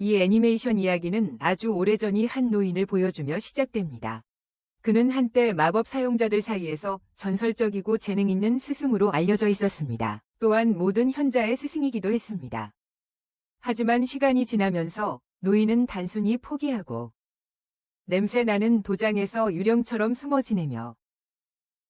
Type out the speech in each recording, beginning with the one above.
이 애니메이션 이야기는 아주 오래전이 한 노인을 보여주며 시작됩니다. 그는 한때 마법 사용자들 사이에서 전설적이고 재능 있는 스승으로 알려져 있었습니다. 또한 모든 현자의 스승이기도 했습니다. 하지만 시간이 지나면서 노인은 단순히 포기하고 냄새나는 도장에서 유령처럼 숨어 지내며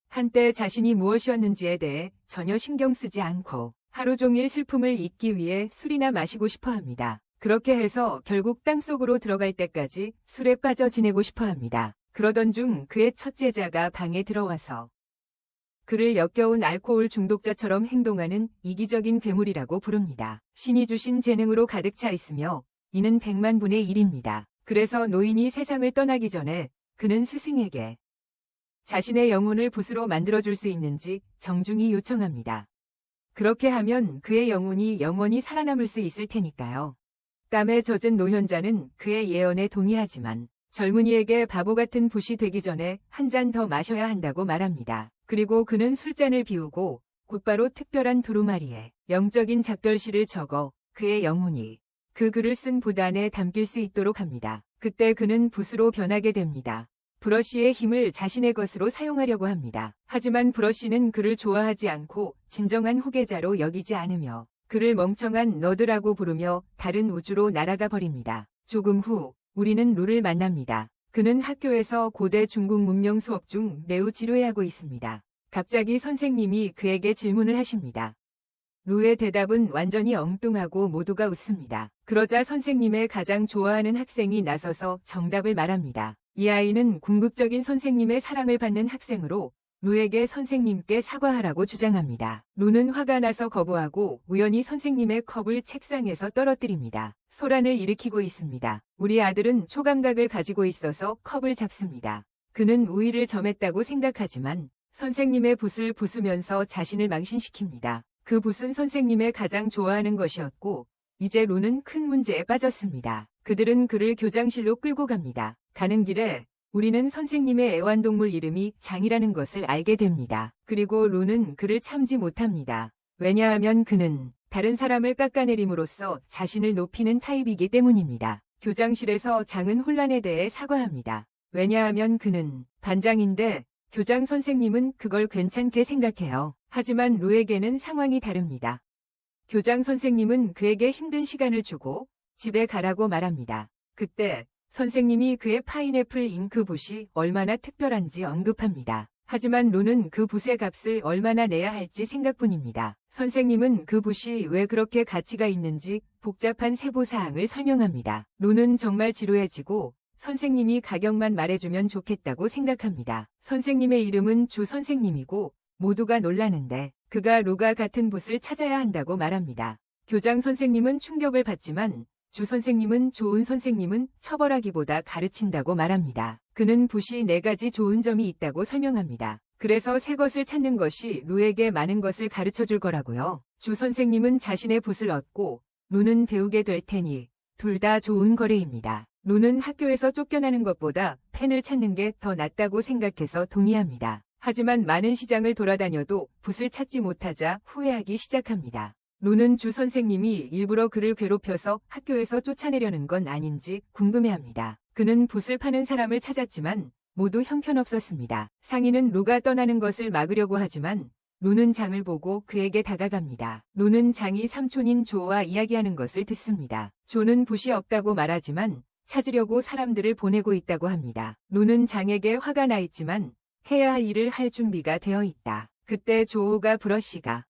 한때 자신이 무엇이었는지에 대해 전혀 신경 쓰지 않고 하루 종일 슬픔을 잊기 위해 술이나 마시고 싶어 합니다. 그렇게 해서 결국 땅속으로 들어갈 때까지 술에 빠져 지내고 싶어 합니다. 그러던 중 그의 첫 제자가 방에 들어와서 그를 역겨운 알코올 중독자처럼 행동하는 이기적인 괴물이라고 부릅니다. 신이 주신 재능으로 가득 차 있으며 이는 100만 분의 1입니다. 그래서 노인이 세상을 떠나기 전에 그는 스승에게 자신의 영혼을 붓으로 만들어줄 수 있는지 정중히 요청합니다. 그렇게 하면 그의 영혼이 영원히 살아남을 수 있을 테니까요. 땀에 젖은 노현자는 그의 예언에 동의하지만 젊은이에게 바보 같은 붓이 되기 전에 한 잔 더 마셔야 한다고 말합니다. 그리고 그는 술잔을 비우고 곧바로 특별한 두루마리에 영적인 작별시를 적어 그의 영혼이 그 글을 쓴 붓 안에 담길 수 있도록 합니다. 그때 그는 붓으로 변하게 됩니다. 브러쉬의 힘을 자신의 것으로 사용하려고 합니다. 하지만 브러쉬는 그를 좋아하지 않고 진정한 후계자로 여기지 않으며 그를 멍청한 너드라고 부르며 다른 우주로 날아가 버립니다. 조금 후 우리는 루를 만납니다. 그는 학교에서 고대 중국 문명 수업 중 매우 지루해하고 있습니다. 갑자기 선생님이 그에게 질문을 하십니다. 루의 대답은 완전히 엉뚱하고 모두가 웃습니다. 그러자 선생님의 가장 좋아하는 학생이 나서서 정답을 말합니다. 이 아이는 궁극적인 선생님의 사랑을 받는 학생으로 루에게 선생님께 사과하라고 주장합니다. 루는 화가 나서 거부하고 우연히 선생님의 컵을 책상에서 떨어뜨립니다. 소란을 일으키고 있습니다. 우리 아들은 초감각을 가지고 있어서 컵을 잡습니다. 그는 우위를 점했다고 생각하지만 선생님의 붓을 부수면서 자신을 망신시킵니다. 그 붓은 선생님의 가장 좋아하는 것이었고 이제 루는 큰 문제에 빠졌습니다. 그들은 그를 교장실로 끌고 갑니다. 가는 길에 우리는 선생님의 애완동물 이름이 장이라는 것을 알게 됩니다. 그리고 루는 그를 참지 못합니다. 왜냐하면 그는 다른 사람을 깎아내림으로써 자신을 높이는 타입이기 때문입니다. 교장실에서 장은 혼란에 대해 사과합니다. 왜냐하면 그는 반장인데 교장 선생님은 그걸 괜찮게 생각해요. 하지만 루에게는 상황이 다릅니다. 교장 선생님은 그에게 힘든 시간을 주고 집에 가라고 말합니다. 그때 선생님이 그의 파인애플 잉크 붓이 얼마나 특별한지 언급합니다. 하지만 루는 그 붓의 값을 얼마나 내야 할지 생각뿐입니다. 선생님은 그 붓이 왜 그렇게 가치가 있는지 복잡한 세부사항을 설명합니다. 루는 정말 지루해지고 선생님이 가격만 말해주면 좋겠다고 생각합니다. 선생님의 이름은 주 선생님이고 모두가 놀라는데 그가 루가 같은 붓을 찾아야 한다고 말합니다. 교장 선생님은 충격을 받지만 주 선생님은 좋은 선생님은 처벌하기보다 가르친다고 말합니다. 그는 붓이 4가지 좋은 점이 있다고 설명합니다. 그래서 새 것을 찾는 것이 루에게 많은 것을 가르쳐 줄 거라고요. 주 선생님은 자신의 붓을 얻고 루는 배우게 될 테니 둘 다 좋은 거래입니다. 루는 학교에서 쫓겨나는 것보다 펜을 찾는 게 더 낫다고 생각해서 동의합니다. 하지만 많은 시장을 돌아다녀도 붓을 찾지 못하자 후회하기 시작합니다. 루는 주 선생님이 일부러 그를 괴롭혀서 학교에서 쫓아내려는 건 아닌지 궁금해합니다. 그는 붓을 파는 사람을 찾았지만 모두 형편없었습니다. 상인은 루가 떠나는 것을 막으려고 하지만 루는 장을 보고 그에게 다가갑니다. 루는 장이 삼촌인 조와 이야기하는 것을 듣습니다. 조는 붓이 없다고 말하지만 찾으려고 사람들을 보내고 있다고 합니다. 루는 장에게 화가 나 있지만 해야 할 일을 할 준비가 되어 있다. 그때 조가 브러쉬가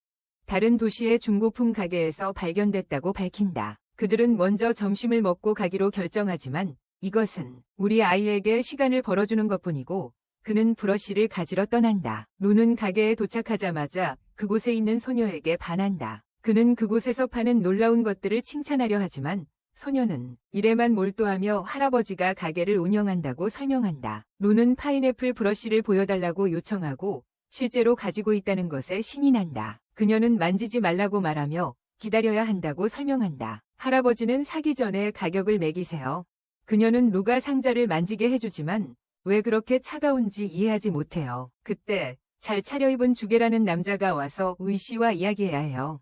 다른 도시의 중고품 가게에서 발견됐다고 밝힌다. 그들은 먼저 점심을 먹고 가기로 결정하지만 이것은 우리 아이에게 시간을 벌어주는 것뿐이고 그는 브러쉬를 가지러 떠난다. 루는 가게에 도착하자마자 그곳에 있는 소녀에게 반한다. 그는 그곳에서 파는 놀라운 것들을 칭찬하려 하지만 소녀는 일에만 몰두하며 할아버지가 가게를 운영한다고 설명한다. 루는 파인애플 브러쉬를 보여달라고 요청하고 실제로 가지고 있다는 것에 신이 난다. 그녀는 만지지 말라고 말하며 기다려야 한다고 설명한다. 할아버지는 사기 전에 가격을 매기세요. 그녀는 루가 상자를 만지게 해주지만 왜 그렇게 차가운지 이해하지 못해요. 그때 잘 차려입은 주게라는 남자가 와서 우이 씨와 이야기해야 해요.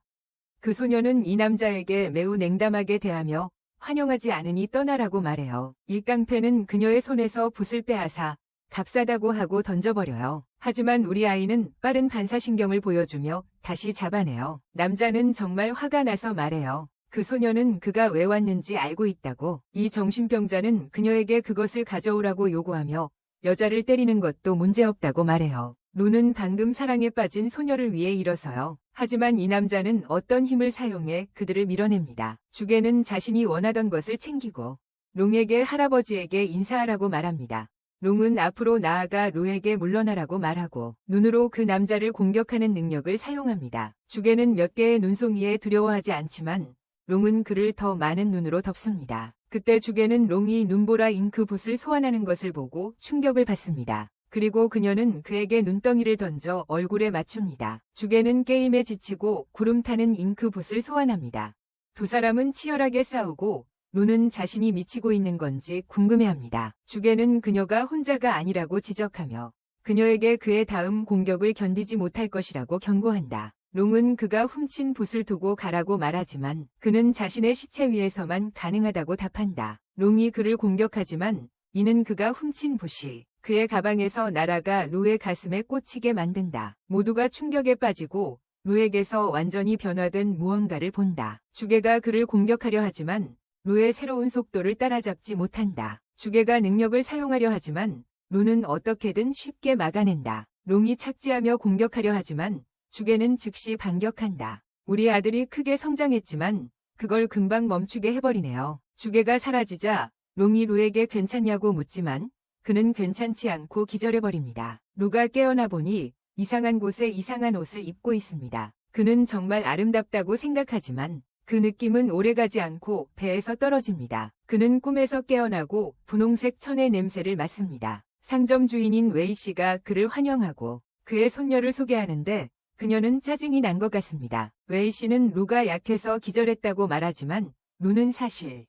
그 소녀는 이 남자에게 매우 냉담하게 대하며 환영하지 않으니 떠나라고 말해요. 이 깡패는 그녀의 손에서 붓을 빼앗아 값싸다고 하고 던져버려요. 하지만 우리 아이는 빠른 반사신경을 보여주며 다시 잡아내요. 남자는 정말 화가 나서 말해요. 그 소녀는 그가 왜 왔는지 알고 있다고. 이 정신병자는 그녀에게 그것을 가져오라고 요구하며 여자를 때리는 것도 문제없다고 말해요. 론은 방금 사랑에 빠진 소녀를 위해 일어서요. 하지만 이 남자는 어떤 힘을 사용해 그들을 밀어냅니다. 주게는 자신이 원하던 것을 챙기고 롱에게 할아버지에게 인사하라고 말합니다. 롱은 앞으로 나아가 로에게 물러나라고 말하고 눈으로 그 남자를 공격하는 능력을 사용합니다. 주게는 몇 개의 눈송이에 두려워하지 않지만 롱은 그를 더 많은 눈으로 덮습니다. 그때 주게는 롱이 눈보라 잉크붓을 소환하는 것을 보고 충격을 받습니다. 그리고 그녀는 그에게 눈덩이를 던져 얼굴에 맞춥니다. 주게는 게임에 지치고 구름 타는 잉크붓을 소환합니다. 두 사람은 치열하게 싸우고 론은 자신이 미치고 있는 건지 궁금해합니다. 주게는 그녀가 혼자가 아니라고 지적하며 그녀에게 그의 다음 공격을 견디지 못할 것이라고 경고한다. 롱은 그가 훔친 붓을 두고 가라고 말하지만 그는 자신의 시체 위에서만 가능하다고 답한다. 롱이 그를 공격하지만 이는 그가 훔친 붓이 그의 가방에서 날아가 로의 가슴에 꽂히게 만든다. 모두가 충격에 빠지고 로에게서 완전히 변화된 무언가를 본다. 주게가 그를 공격하려 하지만 로의 새로운 속도를 따라잡지 못한다. 주게가 능력을 사용하려 하지만 로는 어떻게든 쉽게 막아낸다. 롱이 착지하며 공격하려 하지만 주게는 즉시 반격한다. 우리 아들이 크게 성장했지만 그걸 금방 멈추게 해버리네요. 주게가 사라지자 롱이 로에게 괜찮냐고 묻지만 그는 괜찮지 않고 기절해버립니다. 로가 깨어나 보니 이상한 곳에 이상한 옷을 입고 있습니다. 그는 정말 아름답다고 생각하지만 그 느낌은 오래가지 않고 배에서 떨어집니다. 그는 꿈에서 깨어나고 분홍색 천의 냄새를 맡습니다. 상점 주인인 웨이 씨가 그를 환영하고 그의 손녀를 소개하는데 그녀는 짜증이 난 것 같습니다. 웨이 씨는 루가 약해서 기절했다고 말하지만 루는 사실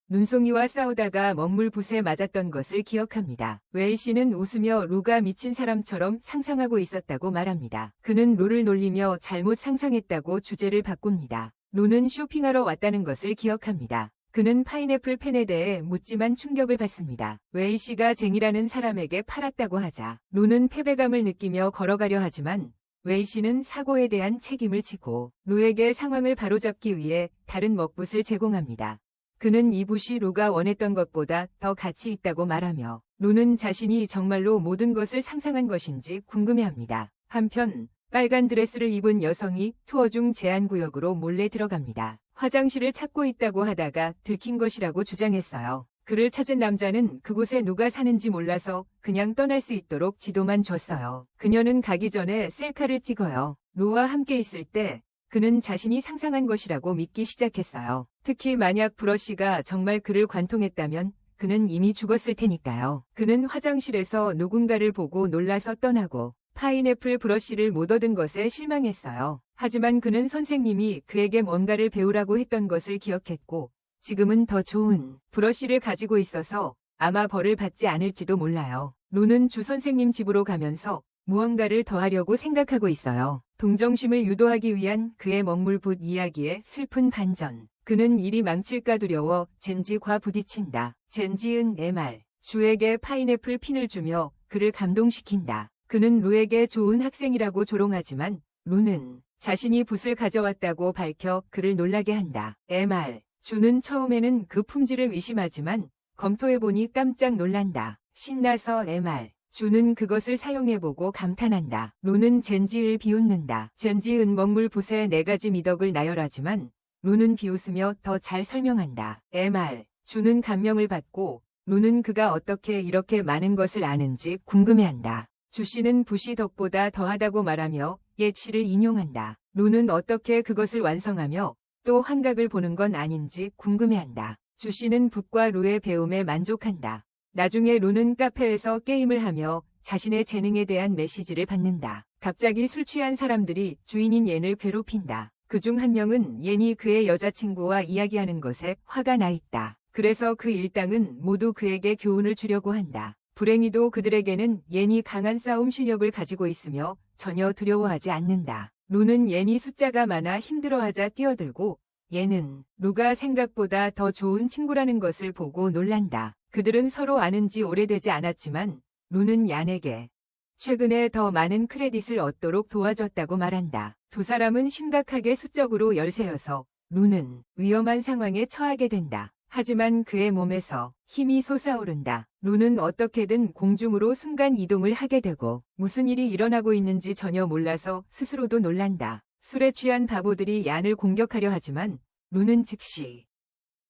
눈송이와 싸우다가 먹물붓에 맞았던 것을 기억합니다. 웨이 씨는 웃으며 루가 미친 사람처럼 상상하고 있었다고 말합니다. 그는 루를 놀리며 잘못 상상했다고 주제를 바꿉니다. 루는 쇼핑하러 왔다는 것을 기억합니다. 그는 파인애플 펜에 대해 묻지만 충격을 받습니다. 웨이 씨가 쟁이라는 사람에게 팔았다고 하자 루는 패배감을 느끼며 걸어가려 하지만 웨이 씨는 사고에 대한 책임을 지고 루에게 상황을 바로잡기 위해 다른 먹붓을 제공합니다. 그는 이 붓이 루가 원했던 것보다 더 가치 있다고 말하며 루는 자신이 정말로 모든 것을 상상한 것인지 궁금해합니다. 한편 빨간 드레스를 입은 여성이 투어 중 제한구역으로 몰래 들어갑니다. 화장실을 찾고 있다고 하다가 들킨 것이라고 주장했어요. 그를 찾은 남자는 그곳에 누가 사는지 몰라서 그냥 떠날 수 있도록 지도만 줬어요. 그녀는 가기 전에 셀카를 찍어요. 루와 함께 있을 때 그는 자신이 상상한 것이라고 믿기 시작했어요. 특히 만약 브러쉬가 정말 그를 관통했다면 그는 이미 죽었을 테니까요. 그는 화장실에서 누군가를 보고 놀라서 떠나고 파인애플 브러쉬를 못 얻은 것에 실망했어요. 하지만 그는 선생님이 그에게 뭔가를 배우라고 했던 것을 기억했고 지금은 더 좋은 브러쉬를 가지고 있어서 아마 벌을 받지 않을지도 몰라요. 루는 주 선생님 집으로 가면서 무언가를 더 하려고 생각하고 있어요. 동정심을 유도하기 위한 그의 먹물붓 이야기에 슬픈 반전. 그는 일이 망칠까 두려워 젠지과 부딪힌다. 젠지은 MR 주에게 파인애플 핀을 주며 그를 감동시킨다. 그는 루에게 좋은 학생이라고 조롱하지만 루는 자신이 붓을 가져왔다고 밝혀 그를 놀라게 한다. MR 주는 처음에는 그 품질을 의심하지만 검토해보니 깜짝 놀란다. 신나서 MR 주는 그것을 사용해보고 감탄한다. 루는 젠지를 비웃는다. 젠지은 먹물붓에 4가지 미덕을 나열하지만 루는 비웃으며 더 잘 설명한다. MR 주는 감명을 받고 루는 그가 어떻게 이렇게 많은 것을 아는지 궁금해한다. 주 씨는 붓이 덕보다 더하다고 말하며 옛 시를 인용한다. 루는 어떻게 그것을 완성하며 또 환각을 보는 건 아닌지 궁금해한다. 주 씨는 붓과 루의 배움에 만족한다. 나중에 루는 카페에서 게임을 하며 자신의 재능에 대한 메시지를 받는다. 갑자기 술 취한 사람들이 주인인 옌을 괴롭힌다. 그중 한 명은 옌이 그의 여자친구와 이야기하는 것에 화가 나 있다. 그래서 그 일당은 모두 그에게 교훈을 주려고 한다. 불행히도 그들에게는 옌이 강한 싸움 실력을 가지고 있으며 전혀 두려워하지 않는다. 루는 옌이 숫자가 많아 힘들어하자 뛰어들고 얘는 루가 생각보다 더 좋은 친구라는 것을 보고 놀란다. 그들은 서로 아는 지 오래되지 않았지만 루는 얀에게 최근에 더 많은 크레딧을 얻도록 도와줬다고 말한다. 두 사람은 심각하게 수적으로 열세여서 루는 위험한 상황에 처하게 된다. 하지만 그의 몸에서 힘이 솟아오른다. 루는 어떻게든 공중으로 순간 이동을 하게 되고 무슨 일이 일어나고 있는지 전혀 몰라서 스스로도 놀란다. 술에 취한 바보들이 얀을 공격하려 하지만 루는 즉시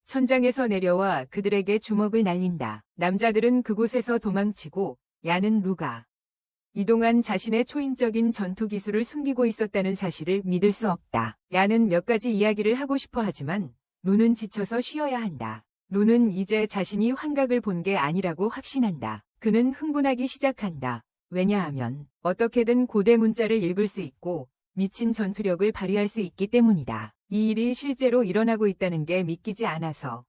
천장에서 내려와 그들에게 주먹을 날린다. 남자들은 그곳에서 도망치고 얀은 루가 이동안 자신의 초인적인 전투 기술을 숨기고 있었다는 사실을 믿을 수 없다. 얀은 몇 가지 이야기를 하고 싶어 하지만 루는 지쳐서 쉬어야 한다. 루는 이제 자신이 환각을 본 게 아니라고 확신한다. 그는 흥분하기 시작한다. 왜냐하면 어떻게든 고대 문자를 읽을 수 있고 미친 전투력을 발휘할 수 있기 때문이다. 이 일이 실제로 일어나고 있다는 게 믿기지 않아서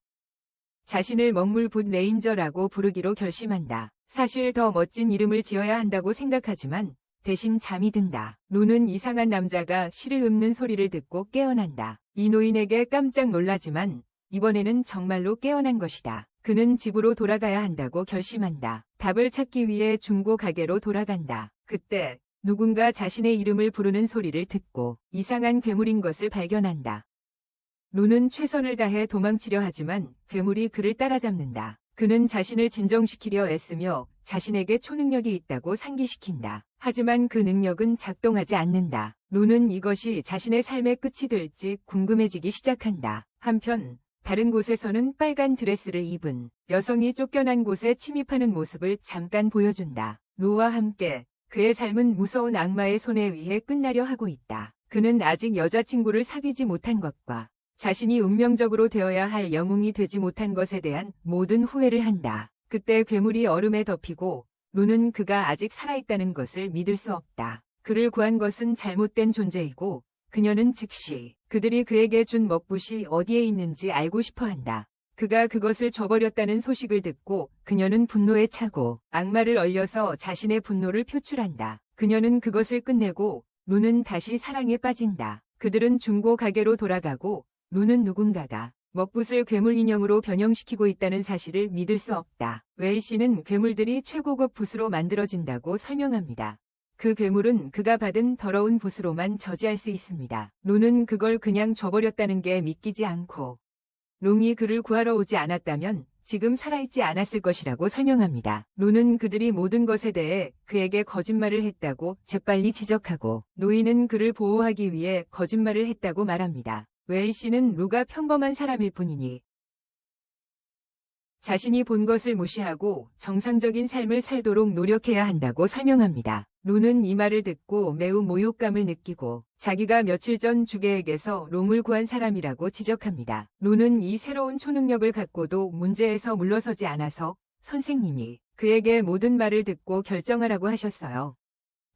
자신을 먹물붓 레인저라고 부르기로 결심한다. 사실 더 멋진 이름을 지어야 한다고 생각하지만 대신 잠이 든다. 루는 이상한 남자가 실을 읊는 소리를 듣고 깨어난다. 이 노인에게 깜짝 놀라지만 이번에는 정말로 깨어난 것이다. 그는 집으로 돌아가야 한다고 결심한다. 답을 찾기 위해 중고 가게로 돌아간다. 그때 누군가 자신의 이름을 부르는 소리를 듣고 이상한 괴물인 것을 발견한다. 루는 최선을 다해 도망치려 하지만 괴물이 그를 따라잡는다. 그는 자신을 진정시키려 애쓰며 자신에게 초능력이 있다고 상기시킨다. 하지만 그 능력은 작동하지 않는다. 루는 이것이 자신의 삶의 끝이 될지 궁금해지기 시작한다. 한편 다른 곳에서는 빨간 드레스를 입은 여성이 쫓겨난 곳에 침입하는 모습을 잠깐 보여준다. 루와 함께 그의 삶은 무서운 악마의 손에 의해 끝나려 하고 있다. 그는 아직 여자친구를 사귀지 못한 것과 자신이 운명적으로 되어야 할 영웅이 되지 못한 것에 대한 모든 후회를 한다. 그때 괴물이 얼음에 덮이고 루는 그가 아직 살아있다는 것을 믿을 수 없다. 그를 구한 것은 잘못된 존재이고 그녀는 즉시 그들이 그에게 준 먹붓이 어디에 있는지 알고 싶어한다. 그가 그것을 줘버렸다는 소식을 듣고 그녀는 분노에 차고 악마를 얼려서 자신의 분노를 표출한다. 그녀는 그것을 끝내고 루는 다시 사랑에 빠진다. 그들은 중고 가게로 돌아가고 루는 누군가가 먹붓을 괴물 인형으로 변형시키고 있다는 사실을 믿을 수 없다. 웨이 씨는 괴물들이 최고급 붓으로 만들어진다고 설명합니다. 그 괴물은 그가 받은 더러운 붓으로만 저지할 수 있습니다. 루는 그걸 그냥 줘버렸다는 게 믿기지 않고 롱이 그를 구하러 오지 않았다면 지금 살아있지 않았을 것이라고 설명합니다. 루는 그들이 모든 것에 대해 그에게 거짓말을 했다고 재빨리 지적하고 노인은 그를 보호하기 위해 거짓말을 했다고 말합니다. 웨이 씨는 루가 평범한 사람일 뿐이니 자신이 본 것을 무시하고 정상적인 삶을 살도록 노력해야 한다고 설명합니다. 루는 이 말을 듣고 매우 모욕감을 느끼고 자기가 며칠 전 주계에게서 롱을 구한 사람이라고 지적합니다. 루는 이 새로운 초능력을 갖고도 문제에서 물러서지 않아서 선생님이 그에게 모든 말을 듣고 결정하라고 하셨어요.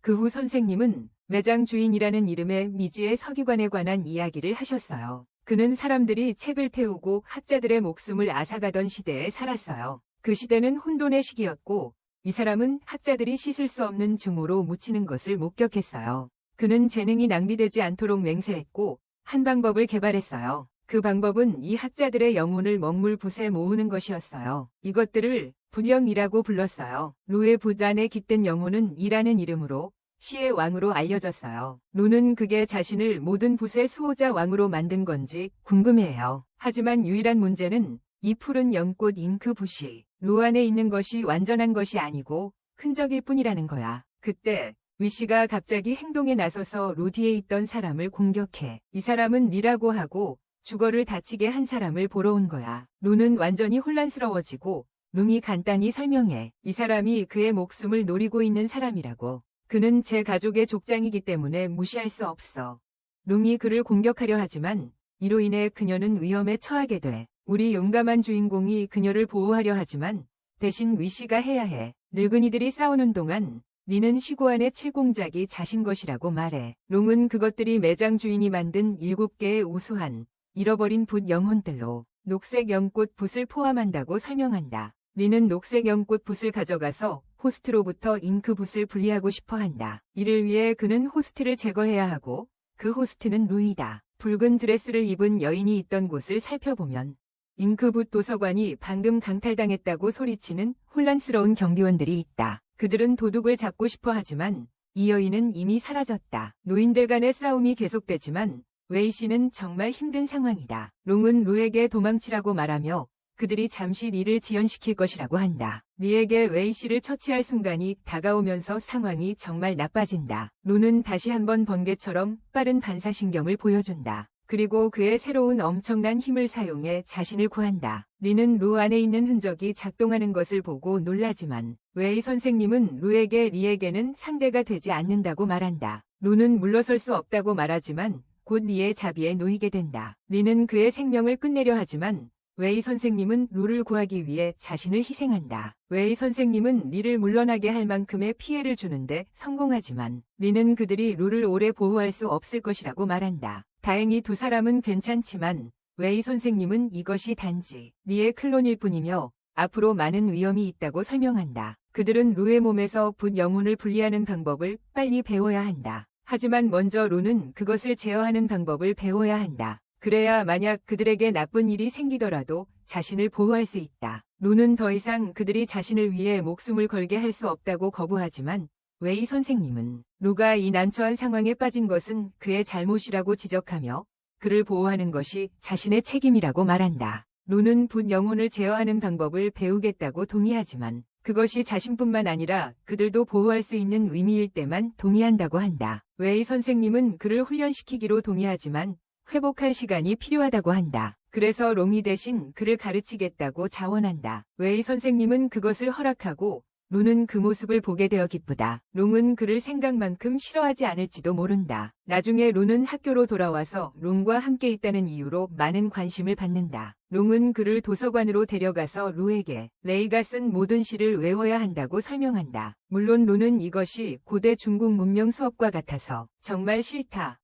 그 후 선생님은 매장 주인이라는 이름의 미지의 서기관에 관한 이야기를 하셨어요. 그는 사람들이 책을 태우고 학자들의 목숨을 앗아가던 시대에 살았어요. 그 시대는 혼돈의 시기였고 이 사람은 학자들이 씻을 수 없는 증오로 묻히는 것을 목격했어요. 그는 재능이 낭비되지 않도록 맹세했고 한 방법을 개발했어요. 그 방법은 이 학자들의 영혼을 먹물붓에 모으는 것이었어요. 이것들을 불령이라고 불렀어요. 루의 붓 안에 깃든 영혼은 이라는 이름으로 시의 왕으로 알려졌어요. 루는 그게 자신을 모든 붓의 수호자 왕으로 만든 건지 궁금해해요. 하지만 유일한 문제는 이 푸른 연꽃 잉크 붓이 루 안에 있는 것이 완전한 것이 아니고 흔적일 뿐이라는 거야. 그때 위시가 갑자기 행동에 나서서 루 뒤에 있던 사람을 공격해. 이 사람은 리라고 하고 주거를 다치게 한 사람을 보러 온 거야. 루는 완전히 혼란스러워지고 룽이 간단히 설명해. 이 사람이 그의 목숨을 노리고 있는 사람이라고. 그는 제 가족의 족장이기 때문에 무시할 수 없어. 룽이 그를 공격하려 하지만 이로 인해 그녀는 위험에 처하게 돼. 우리 용감한 주인공이 그녀를 보호하려 하지만 대신 위시가 해야 해. 늙은이들이 싸우는 동안 리는 시고안의 칠공작이 자신 것이라고 말해. 롱은 그것들이 매장 주인이 만든 7개의 우수한 잃어버린 붓 영혼들로 녹색 연꽃 붓을 포함한다고 설명한다. 리는 녹색 연꽃 붓을 가져가서 호스트로부터 잉크 붓을 분리하고 싶어 한다. 이를 위해 그는 호스트를 제거해야 하고 그 호스트는 루이다. 붉은 드레스를 입은 여인이 있던 곳을 살펴보면 잉크붓 도서관이 방금 강탈당했다고 소리치는 혼란스러운 경비원들이 있다. 그들은 도둑을 잡고 싶어 하지만 이 여인은 이미 사라졌다. 노인들 간의 싸움이 계속되지만 웨이 씨는 정말 힘든 상황이다. 롱은 루에게 도망치라고 말하며 그들이 잠시 리를 지연시킬 것이라고 한다. 리에게 웨이 씨를 처치할 순간이 다가오면서 상황이 정말 나빠진다. 루는 다시 한번 번개처럼 빠른 반사신경을 보여준다. 그리고 그의 새로운 엄청난 힘을 사용해 자신을 구한다. 리는 루 안에 있는 흔적이 작동하는 것을 보고 놀라지만 웨이 선생님은 루에게 리에게는 상대가 되지 않는다고 말한다. 루는 물러설 수 없다고 말하지만 곧 리의 자비에 놓이게 된다. 리는 그의 생명을 끝내려 하지만 웨이 선생님은 루를 구하기 위해 자신을 희생한다. 웨이 선생님은 리를 물러나게 할 만큼의 피해를 주는데 성공하지만 리는 그들이 루를 오래 보호할 수 없을 것이라고 말한다. 다행히 두 사람은 괜찮지만 웨이 선생님은 이것이 단지 리의 클론일 뿐이며 앞으로 많은 위험이 있다고 설명한다. 그들은 루의 몸에서 붓 영혼을 분리하는 방법을 빨리 배워야 한다. 하지만 먼저 루는 그것을 제어하는 방법을 배워야 한다. 그래야 만약 그들에게 나쁜 일이 생기더라도 자신을 보호할 수 있다. 루는 더 이상 그들이 자신을 위해 목숨을 걸게 할 수 없다고 거부하지만 웨이 선생님은 루가 이 난처한 상황에 빠진 것은 그의 잘못이라고 지적하며 그를 보호하는 것이 자신의 책임이라고 말한다. 루는 붓 영혼을 제어하는 방법을 배우겠다고 동의하지만 그것이 자신뿐만 아니라 그들도 보호할 수 있는 의미일 때만 동의한다고 한다. 웨이 선생님은 그를 훈련시키기로 동의하지만 회복할 시간이 필요하다고 한다. 그래서 롱이 대신 그를 가르치겠다고 자원한다. 웨이 선생님은 그것을 허락하고 루는 그 모습을 보게 되어 기쁘다. 롱은 그를 생각만큼 싫어하지 않을지도 모른다. 나중에 루는 학교로 돌아와서 롱과 함께 있다는 이유로 많은 관심을 받는다. 롱은 그를 도서관으로 데려가서 루에게 레이가 쓴 모든 시를 외워야 한다고 설명한다. 물론 루는 이것이 고대 중국 문명 수업과 같아서 정말 싫다.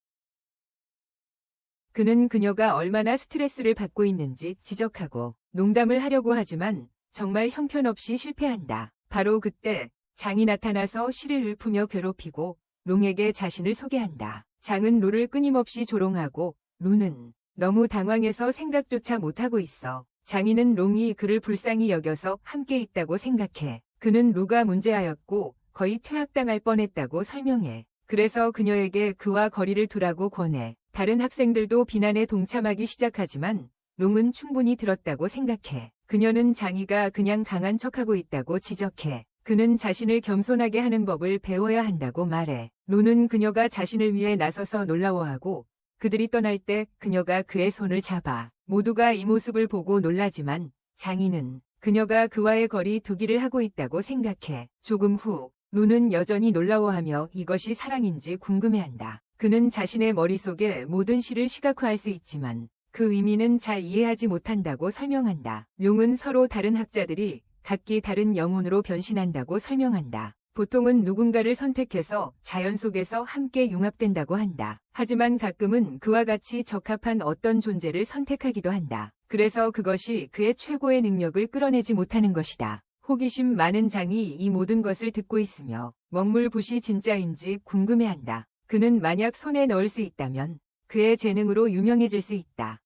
그는 그녀가 얼마나 스트레스를 받고 있는지 지적하고 농담을 하려고 하지만 정말 형편없이 실패한다. 바로 그때 장이 나타나서 시를 읊으며 괴롭히고 롱에게 자신을 소개한다. 장은 루를 끊임없이 조롱하고 루는 너무 당황해서 생각조차 못하고 있어. 장인은 롱이 그를 불쌍히 여겨서 함께 있다고 생각해. 그는 루가 문제아였고 거의 퇴학당할 뻔했다고 설명해. 그래서 그녀에게 그와 거리를 두라고 권해. 다른 학생들도 비난에 동참하기 시작하지만 롱은 충분히 들었다고 생각해. 그녀는 장이가 그냥 강한 척하고 있다고 지적해. 그는 자신을 겸손하게 하는 법을 배워야 한다고 말해. 루는 그녀가 자신을 위해 나서서 놀라워하고 그들이 떠날 때 그녀가 그의 손을 잡아. 모두가 이 모습을 보고 놀라지만 장이는 그녀가 그와의 거리 두기를 하고 있다고 생각해. 조금 후 루는 여전히 놀라워하며 이것이 사랑인지 궁금해한다. 그는 자신의 머릿속에 모든 시를 시각화할 수 있지만 그 의미는 잘 이해하지 못한다고 설명한다. 룡은 서로 다른 학자들이 각기 다른 영혼으로 변신한다고 설명한다. 보통은 누군가를 선택해서 자연 속에서 함께 융합된다고 한다. 하지만 가끔은 그와 같이 적합한 어떤 존재를 선택하기도 한다. 그래서 그것이 그의 최고의 능력을 끌어내지 못하는 것이다. 호기심 많은 장이 이 모든 것을 듣고 있으며 먹물붓이 진짜인지 궁금해한다. 그는 만약 손에 넣을 수 있다면 그의 재능으로 유명해질 수 있다.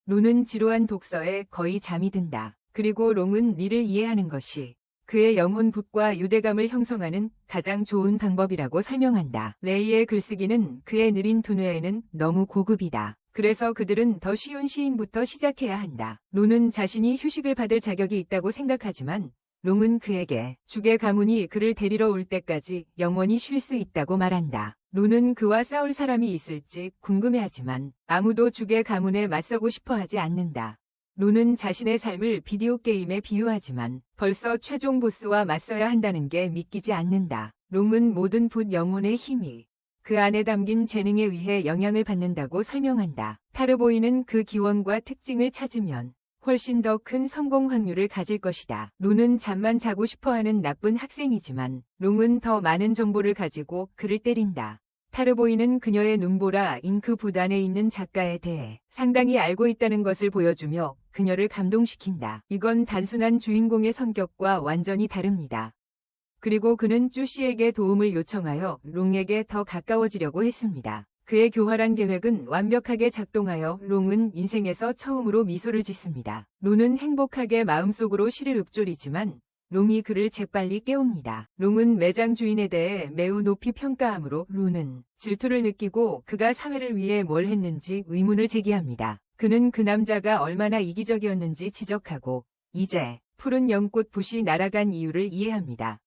루는 지루한 독서에 거의 잠이 든다. 그리고 롱은 리를 이해하는 것이 그의 영혼 붓과 유대감을 형성하는 가장 좋은 방법이라고 설명한다. 레이의 글쓰기는 그의 느린 두뇌에는 너무 고급이다. 그래서 그들은 더 쉬운 시인부터 시작해야 한다. 루는 자신이 휴식을 받을 자격이 있다고 생각하지만 롱은 그에게 죽의 가문이 그를 데리러 올 때까지 영원히 쉴 수 있다고 말한다. 루는 그와 싸울 사람이 있을지 궁금해하지만 아무도 죽의 가문에 맞서고 싶어 하지 않는다. 루는 자신의 삶을 비디오 게임에 비유하지만 벌써 최종 보스와 맞서야 한다는 게 믿기지 않는다. 롱은 모든 붓 영혼의 힘이 그 안에 담긴 재능에 의해 영향을 받는다고 설명한다. 타르보이는 그 기원과 특징을 찾으면 훨씬 더 큰 성공 확률을 가질 것이다. 루는 잠만 자고 싶어하는 나쁜 학생이지만 롱은 더 많은 정보를 가지고 그를 때린다. 타르보이는 그녀의 눈보라 잉크 붓 안에 있는 작가에 대해 상당히 알고 있다는 것을 보여주며 그녀를 감동시킨다. 이건 단순한 주인공의 성격과 완전히 다릅니다. 그리고 그는 쭈씨에게 도움을 요청하여 롱에게 더 가까워지려고 했습니다. 그의 교활한 계획은 완벽하게 작동하여 롱은 인생에서 처음으로 미소를 짓습니다. 룬은 행복하게 마음속으로 시를 읊조리지만 롱이 그를 재빨리 깨웁니다. 롱은 매장 주인에 대해 매우 높이 평가하므로 룬은 질투를 느끼고 그가 사회를 위해 뭘 했는지 의문을 제기합니다. 그는 그 남자가 얼마나 이기적이었는지 지적하고 이제 푸른 연꽃 붓이 날아간 이유를 이해합니다.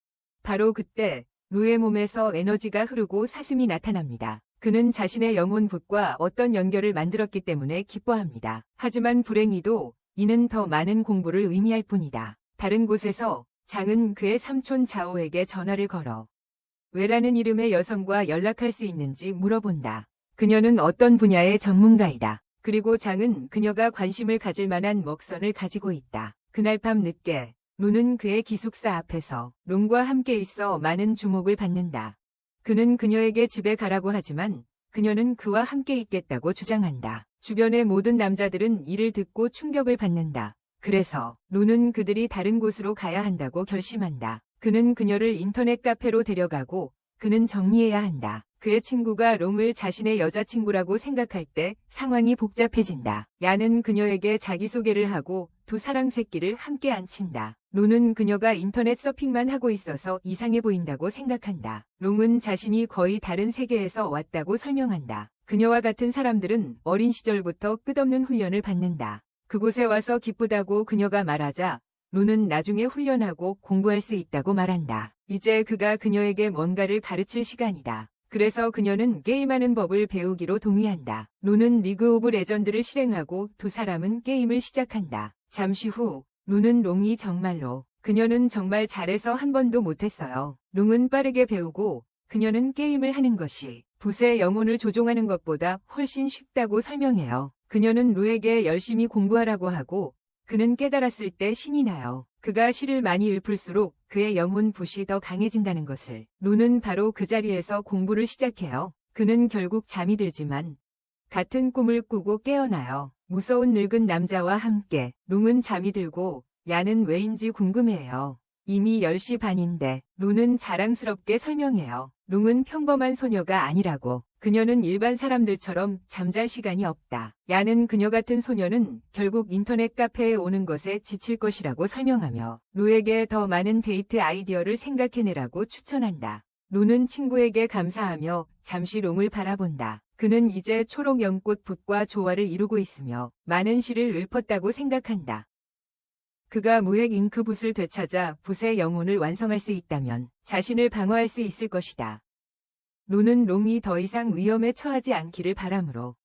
바로 그때 루의 몸에서 에너지가 흐르고 사슴이 나타납니다. 그는 자신의 영혼 붓과 어떤 연결을 만들었기 때문에 기뻐합니다. 하지만 불행히도 이는 더 많은 공부를 의미할 뿐이다. 다른 곳에서 장은 그의 삼촌 자오에게 전화를 걸어 왜라는 이름의 여성과 연락할 수 있는지 물어본다. 그녀는 어떤 분야의 전문가이다. 그리고 장은 그녀가 관심을 가질 만한 먹선을 가지고 있다. 그날 밤 늦게 루는 그의 기숙사 앞에서 롱과 함께 있어 많은 주목을 받는다. 그는 그녀에게 집에 가라고 하지만 그녀는 그와 함께 있겠다고 주장한다. 주변의 모든 남자들은 이를 듣고 충격을 받는다. 그래서 루는 그들이 다른 곳으로 가야 한다고 결심한다. 그는 그녀를 인터넷 카페로 데려가고 그는 정리해야 한다. 그의 친구가 롱을 자신의 여자친구라고 생각할 때 상황이 복잡해진다. 야는 그녀에게 자기소개를 하고 두 사랑 새끼를 함께 안친다. 롱은 그녀가 인터넷 서핑만 하고 있어서 이상해 보인다고 생각한다. 롱은 자신이 거의 다른 세계에서 왔다고 설명한다. 그녀와 같은 사람들은 어린 시절부터 끝없는 훈련을 받는다. 그곳에 와서 기쁘다고 그녀가 말하자 루는 나중에 훈련하고 공부할 수 있다고 말한다. 이제 그가 그녀에게 뭔가를 가르칠 시간이다. 그래서 그녀는 게임하는 법을 배우기로 동의한다. 루는 리그 오브 레전드를 실행하고 두 사람은 게임을 시작한다. 잠시 후 루는 롱이 정말로 그녀는 정말 잘해서 한 번도 못했어요. 롱은 빠르게 배우고 그녀는 게임을 하는 것이 붓의 영혼을 조종하는 것보다 훨씬 쉽다고 설명해요. 그녀는 루에게 열심히 공부하라고 하고 그는 깨달았을 때 신이 나요. 그가 시를 많이 읊을수록 그의 영혼 붓이 더 강해진다는 것을. 루는 바로 그 자리에서 공부를 시작해요. 그는 결국 잠이 들지만 같은 꿈을 꾸고 깨어나요. 무서운 늙은 남자와 함께 롱은 잠이 들고 야는 왜인지 궁금해해요. 이미 10시 반인데 루는 자랑스럽게 설명해요. 롱은 평범한 소녀가 아니라고. 그녀는 일반 사람들처럼 잠잘 시간이 없다. 야는 그녀 같은 소녀는 결국 인터넷 카페에 오는 것에 지칠 것이라고 설명하며 루에게 더 많은 데이트 아이디어를 생각해내라고 추천한다. 루는 친구에게 감사하며 잠시 롱을 바라본다. 그는 이제 초록 연꽃 붓과 조화를 이루고 있으며 많은 시를 읊었다고 생각한다. 그가 무핵 잉크 붓을 되찾아 붓의 영혼을 완성할 수 있다면 자신을 방어할 수 있을 것이다. 루는 롱이 더 이상 위험에 처하지 않기를 바라므로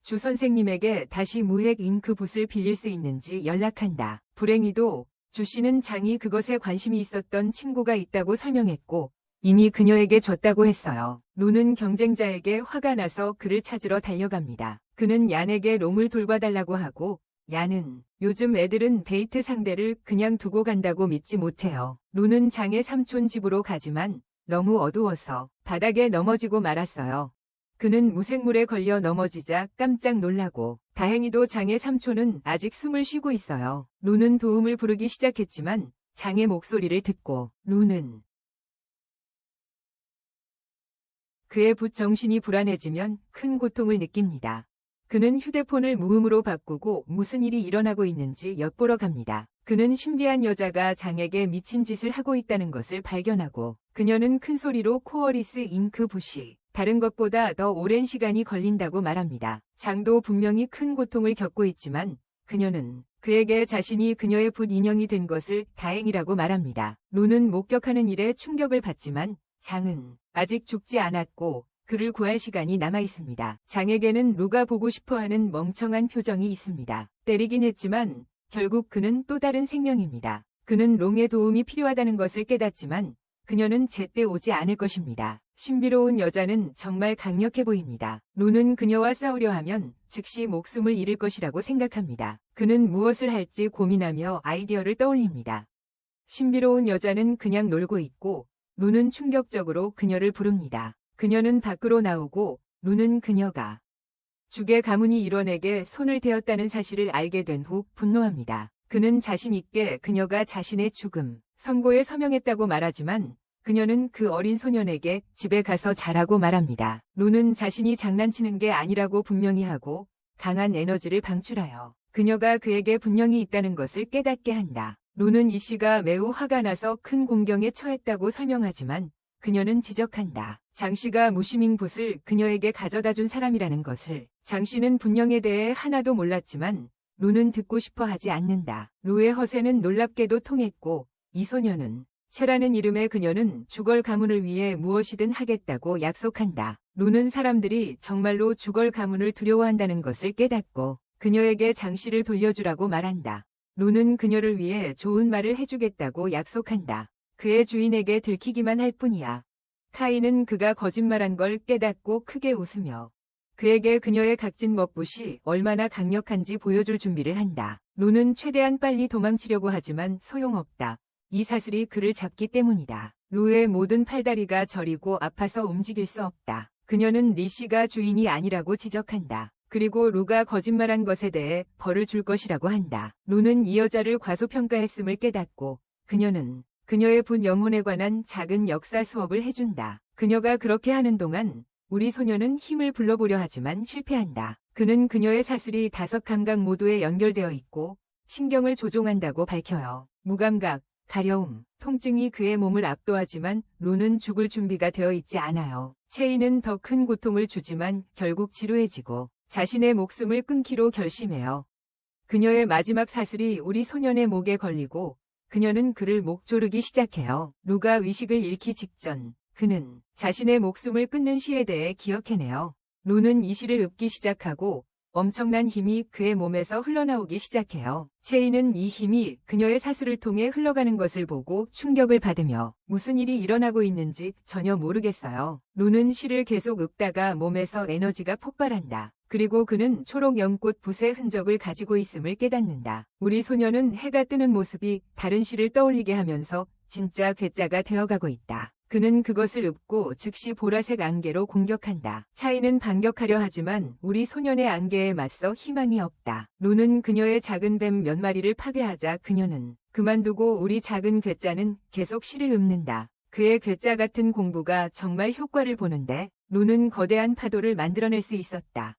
주 선생님에게 다시 무핵 잉크 붓을 빌릴 수 있는지 연락한다. 불행히도 주 씨는 장이 그것에 관심이 있었던 친구가 있다고 설명했고 이미 그녀에게 줬다고 했어요. 루는 경쟁자에게 화가 나서 그를 찾으러 달려갑니다. 그는 얀에게 롱을 돌봐달라고 하고 얀은 요즘 애들은 데이트 상대를 그냥 두고 간다고 믿지 못해요. 루는 장의 삼촌 집으로 가지만 너무 어두워서 바닥에 넘어지고 말았어요. 그는 무생물에 걸려 넘어지자 깜짝 놀라고 다행히도 장의 삼촌은 아직 숨을 쉬고 있어요. 루는 도움을 부르기 시작했지만 장의 목소리를 듣고 루는 그의 붓 정신이 불안해지면 큰 고통을 느낍니다. 그는 휴대폰을 무음으로 바꾸고 무슨 일이 일어나고 있는지 엿보러 갑니다. 그는 신비한 여자가 장에게 미친 짓을 하고 있다는 것을 발견하고 그녀는 큰 소리로 코어리스 잉크 붓이 다른 것보다 더 오랜 시간이 걸린다고 말합니다. 장도 분명히 큰 고통을 겪고 있지만 그녀는 그에게 자신이 그녀의 붓 인형이 된 것을 다행이라고 말합니다. 루는 목격하는 일에 충격을 받지만 장은 아직 죽지 않았고 그를 구할 시간이 남아 있습니다. 장에게는 루가 보고 싶어하는 멍청한 표정이 있습니다. 때리긴 했지만 결국 그는 또 다른 생명입니다. 그는 롱의 도움이 필요하다는 것을 깨닫지만 그녀는 제때 오지 않을 것입니다. 신비로운 여자는 정말 강력해 보입니다. 루는 그녀와 싸우려 하면 즉시 목숨을 잃을 것이라고 생각합니다. 그는 무엇을 할지 고민하며 아이디어를 떠올립니다. 신비로운 여자는 그냥 놀고 있고 루는 충격적으로 그녀를 부릅니다. 그녀는 밖으로 나오고 루는 그녀가 죽의 가문이 일원에게 손을 대었다는 사실을 알게 된 후 분노합니다. 그는 자신 있게 그녀가 자신의 죽음 선고에 서명했다고 말하지만 그녀는 그 어린 소년에게 집에 가서 자라고 말합니다. 론은 자신이 장난치는 게 아니라고 분명히 하고 강한 에너지를 방출하여 그녀가 그에게 분명히 있다는 것을 깨닫게 한다. 론은 이 씨가 매우 화가 나서 큰 공경에 처했다고 설명하지만 그녀는 지적한다. 장 씨가 무시밍 봇을 그녀에게 가져다 준 사람이라는 것을. 장 씨는 분명에 대해 하나도 몰랐지만 론은 듣고 싶어 하지 않는다. 로의 허세는 놀랍게도 통했고 이 소녀는 채라는 이름의 그녀는 주걸 가문을 위해 무엇이든 하겠다고 약속한다. 론은 사람들이 정말로 주걸 가문을 두려워한다는 것을 깨닫고 그녀에게 장 씨를 돌려주라고 말한다. 론은 그녀를 위해 좋은 말을 해주겠다고 약속한다. 그의 주인에게 들키기만 할 뿐이야. 카이는 그가 거짓말한 걸 깨닫고 크게 웃으며 그에게 그녀의 각진 먹붓이 얼마나 강력한지 보여줄 준비를 한다. 론은 최대한 빨리 도망치려고 하지만 소용없다. 이 사슬이 그를 잡기 때문이다. 로의 모든 팔다리가 저리고 아파서 움직일 수 없다. 그녀는 리 씨가 주인이 아니라고 지적한다. 그리고 로가 거짓말한 것에 대해 벌을 줄 것이라고 한다. 로는 이 여자를 과소평가했음을 깨닫고 그녀는 그녀의 분 영혼에 관한 작은 역사 수업을 해준다. 그녀가 그렇게 하는 동안 우리 소녀는 힘을 불러보려 하지만 실패한다. 그는 그녀의 사슬이 5감각 모두에 연결되어 있고 신경을 조종한다고 밝혀요. 무감각, 가려움, 통증이 그의 몸을 압도하지만 로는 죽을 준비가 되어 있지 않아요. 체이는 더 큰 고통을 주지만 결국 지루해지고 자신의 목숨을 끊기로 결심해요. 그녀의 마지막 사슬이 우리 소년의 목에 걸리고 그녀는 그를 목 조르기 시작해요. 로가 의식을 잃기 직전 그는 자신의 목숨을 끊는 시에 대해 기억해내요. 로는 이 시를 읊기 시작하고 엄청난 힘이 그의 몸에서 흘러나오기 시작해요. 체이는 이 힘이 그녀의 사슬을 통해 흘러가는 것을 보고 충격을 받으며 무슨 일이 일어나고 있는지 전혀 모르겠어요. 로는 시를 계속 읊다가 몸에서 에너지가 폭발한다. 그리고 그는 초록 연꽃 붓의 흔적을 가지고 있음을 깨닫는다. 우리 소녀는 해가 뜨는 모습이 다른 시를 떠올리게 하면서 진짜 괴짜가 되어가고 있다. 그는 그것을 읊고 즉시 보라색 안개로 공격한다. 차이는 반격하려 하지만 우리 소년의 안개에 맞서 희망이 없다. 로는 그녀의 작은 뱀 몇 마리를 파괴하자 그녀는 그만두고 우리 작은 괴짜는 계속 시를 읊는다. 그의 괴짜 같은 공부가 정말 효과를 보는데 로는 거대한 파도를 만들어낼 수 있었다.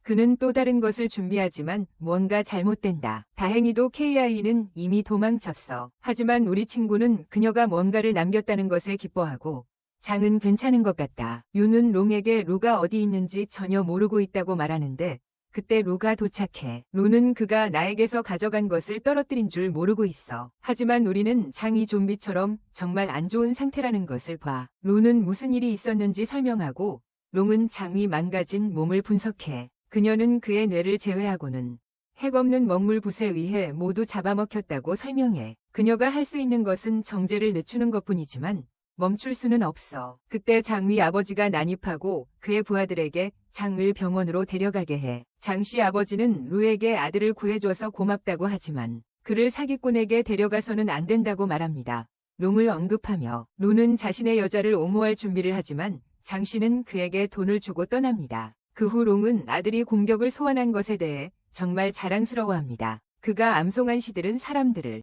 그는 또 다른 것을 준비하지만 뭔가 잘못된다. 다행히도 KI는 이미 도망쳤어. 하지만 우리 친구는 그녀가 뭔가를 남겼다는 것에 기뻐하고 장은 괜찮은 것 같다. 유는 롱에게 로가 어디 있는지 전혀 모르고 있다고 말하는데 그때 로가 도착해. 로는 그가 나에게서 가져간 것을 떨어뜨린 줄 모르고 있어. 하지만 우리는 장이 좀비처럼 정말 안 좋은 상태라는 것을 봐. 로는 무슨 일이 있었는지 설명하고 롱은 장이 망가진 몸을 분석해. 그녀는 그의 뇌를 제외하고는 핵없는 먹물 붓에 의해 모두 잡아먹혔다고 설명해. 그녀가 할 수 있는 것은 정제를 늦추는 것뿐이지만 멈출 수는 없어. 그때 장위 아버지가 난입하고 그의 부하들에게 장을 병원으로 데려가게 해. 장씨 아버지는 루에게 아들을 구해줘서 고맙다고 하지만 그를 사기꾼에게 데려가서는 안 된다고 말합니다. 롱을 언급하며 루는 자신의 여자를 옹호할 준비를 하지만 장씨는 그에게 돈을 주고 떠납니다. 그 후 롱은 아들이 공격을 소환한 것에 대해 정말 자랑스러워합니다. 그가 암송한 시들은 사람들을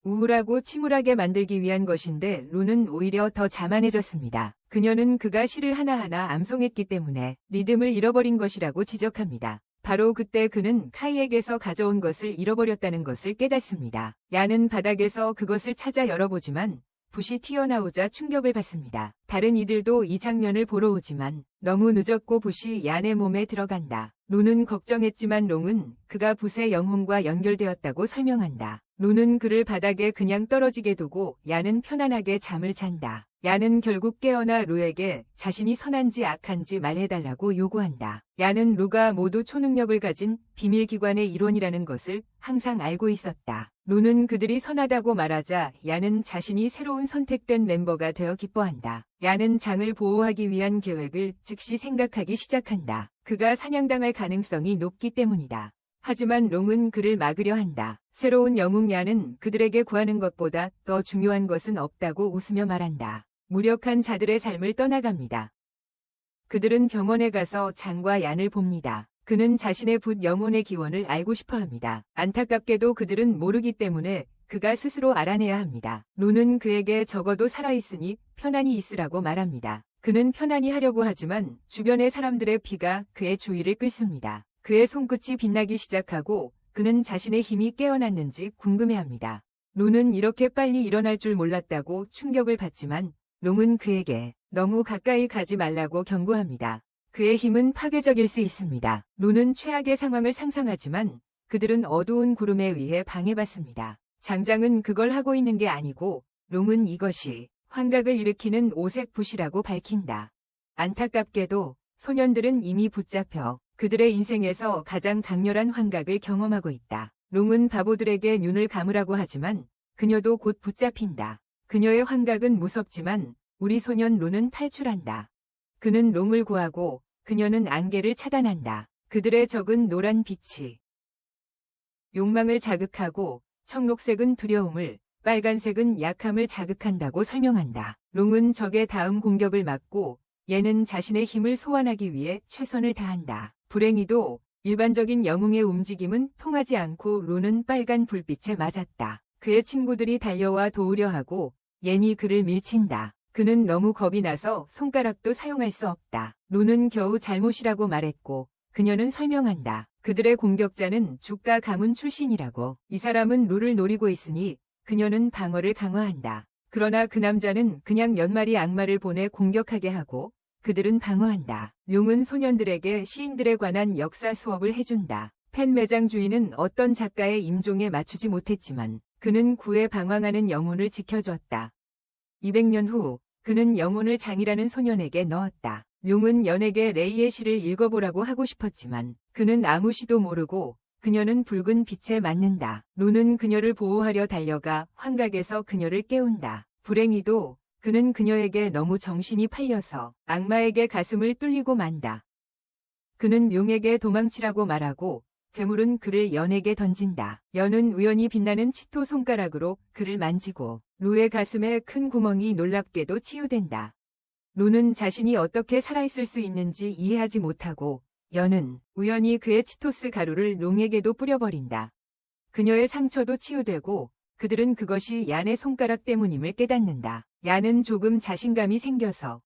우울하고 침울하게 만들기 위한 것인데 루는 오히려 더 자만해졌습니다. 그녀는 그가 시를 하나하나 암송했기 때문에 리듬을 잃어버린 것이라고 지적합니다. 바로 그때 그는 카이에게서 가져온 것을 잃어버렸다는 것을 깨닫습니다. 야는 바닥에서 그것을 찾아 열어보지만 붓이 튀어나오자 충격을 받습니다. 다른 이들도 이 장면을 보러 오지만 너무 늦었고 붓이 얀의 몸에 들어간다. 루는 걱정했지만 롱은 그가 붓의 영혼과 연결되었다고 설명한다. 루는 그를 바닥에 그냥 떨어지게 두고 얀은 편안하게 잠을 잔다. 얀은 결국 깨어나 루에게 자신이 선한지 악한지 말해달라고 요구한다. 얀은 루가 모두 초능력을 가진 비밀기관의 일원이라는 것을 항상 알고 있었다. 루는 그들이 선하다고 말하자 얀은 자신이 새로운 선택된 멤버가 되어 기뻐한다. 얀은 장을 보호하기 위한 계획을 즉시 생각하기 시작한다. 그가 사냥당할 가능성이 높기 때문이다. 하지만 롱은 그를 막으려 한다. 새로운 영웅 얀은 그들에게 구하는 것보다 더 중요한 것은 없다고 웃으며 말한다. 무력한 자들의 삶을 떠나갑니다. 그들은 병원에 가서 장과 얀을 봅니다. 그는 자신의 붓 영혼의 기원을 알고 싶어합니다. 안타깝게도 그들은 모르기 때문에 그가 스스로 알아내야 합니다. 론은 그에게 적어도 살아있으니 편안히 있으라고 말합니다. 그는 편안히 하려고 하지만 주변의 사람들의 피가 그의 주의를 끌습니다. 그의 손끝이 빛나기 시작하고 그는 자신의 힘이 깨어났는지 궁금해합니다. 론은 이렇게 빨리 일어날 줄 몰랐다고 충격을 받지만 롱은 그에게 너무 가까이 가지 말라고 경고합니다. 그의 힘은 파괴적일 수 있습니다. 론은 최악의 상황을 상상하지만 그들은 어두운 구름에 의해 방해받습니다. 장장은 그걸 하고 있는 게 아니고 롱은 이것이 환각을 일으키는 오색 붓이라고 밝힌다. 안타깝게도 소년들은 이미 붙잡혀 그들의 인생에서 가장 강렬한 환각을 경험하고 있다. 롱은 바보들에게 눈을 감으라고 하지만 그녀도 곧 붙잡힌다. 그녀의 환각은 무섭지만 우리 소년 론은 탈출한다. 그는 롱을 구하고 그녀는 안개를 차단한다. 그들의 적은 노란 빛이 욕망을 자극하고 청록색은 두려움을, 빨간색은 약함을 자극한다고 설명한다. 롱은 적의 다음 공격을 막고 얘는 자신의 힘을 소환하기 위해 최선을 다한다. 불행히도 일반적인 영웅의 움직임은 통하지 않고 론은 빨간 불빛에 맞았다. 그의 친구들이 달려와 도우려 하고 옌이 그를 밀친다. 그는 너무 겁이 나서 손가락도 사용할 수 없다. 론은 겨우 잘못이라고 말했고 그녀는 설명한다. 그들의 공격자는 주가 가문 출신이라고. 이 사람은 론을 노리고 있으니 그녀는 방어를 강화한다. 그러나 그 남자는 그냥 몇 마리 악마를 보내 공격하게 하고 그들은 방어한다. 룡은 소년들에게 시인들에 관한 역사 수업을 해준다. 펜 매장 주인은 어떤 작가의 임종에 맞추지 못했지만 그는 구에 방황하는 영혼을 지켜줬다. 200년 후 그는 영혼을 장이라는 소년에게 넣었다. 룡은 연에게 레이의 시를 읽어보라고 하고 싶었지만 그는 아무 시도 모르고 그녀는 붉은 빛에 맞는다. 론은 그녀를 보호하려 달려가 환각에서 그녀를 깨운다. 불행히도 그는 그녀에게 너무 정신이 팔려서 악마에게 가슴을 뚫리고 만다. 그는 용에게 도망치라고 말하고 괴물은 그를 연에게 던진다. 연은 우연히 빛나는 치토 손가락으로 그를 만지고 루의 가슴에 큰 구멍이 놀랍게도 치유된다. 루는 자신이 어떻게 살아있을 수 있는지 이해하지 못하고 연은 우연히 그의 치토스 가루를 롱에게도 뿌려버린다. 그녀의 상처도 치유되고 그들은 그것이 얀의 손가락 때문임을 깨닫는다. 얀은 조금 자신감이 생겨서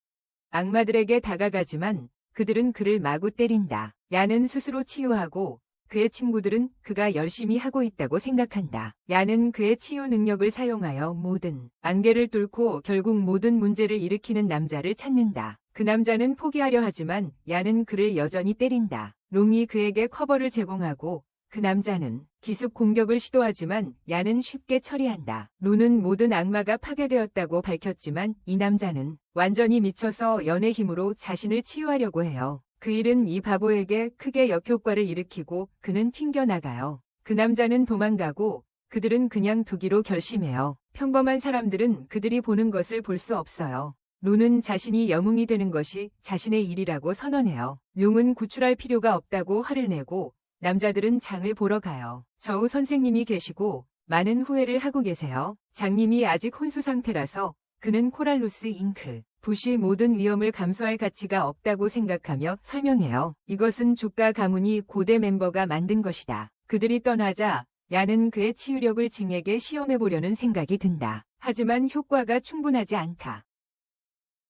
악마들에게 다가가지만 그들은 그를 마구 때린다. 얀은 스스로 치유하고 그의 친구들은 그가 열심히 하고 있다고 생각한다. 얀은 그의 치유 능력을 사용하여 모든 안개를 뚫고 결국 모든 문제를 일으키는 남자를 찾는다. 그 남자는 포기하려 하지만 얀은 그를 여전히 때린다. 롱이 그에게 커버를 제공하고 그 남자는 기습 공격을 시도하지만 얀은 쉽게 처리한다. 론은 모든 악마가 파괴되었다고 밝혔지만 이 남자는 완전히 미쳐서 연의 힘으로 자신을 치유하려고 해요. 그 일은 이 바보에게 크게 역효과를 일으키고 그는 튕겨나가요. 그 남자는 도망가고 그들은 그냥 두기로 결심해요. 평범한 사람들은 그들이 보는 것을 볼 수 없어요. 론은 자신이 영웅이 되는 것이 자신의 일이라고 선언해요. 용은 구출할 필요가 없다고 화를 내고 남자들은 장을 보러 가요. 저우 선생님이 계시고 많은 후회를 하고 계세요. 장님이 아직 혼수 상태라서 그는 코랄루스 잉크 붓이 모든 위험을 감수할 가치가 없다고 생각하며 설명해요. 이것은 주가 가문이 고대 멤버가 만든 것이다. 그들이 떠나자 얀은 그의 치유력을 징에게 시험해보려는 생각이 든다. 하지만 효과가 충분하지 않다.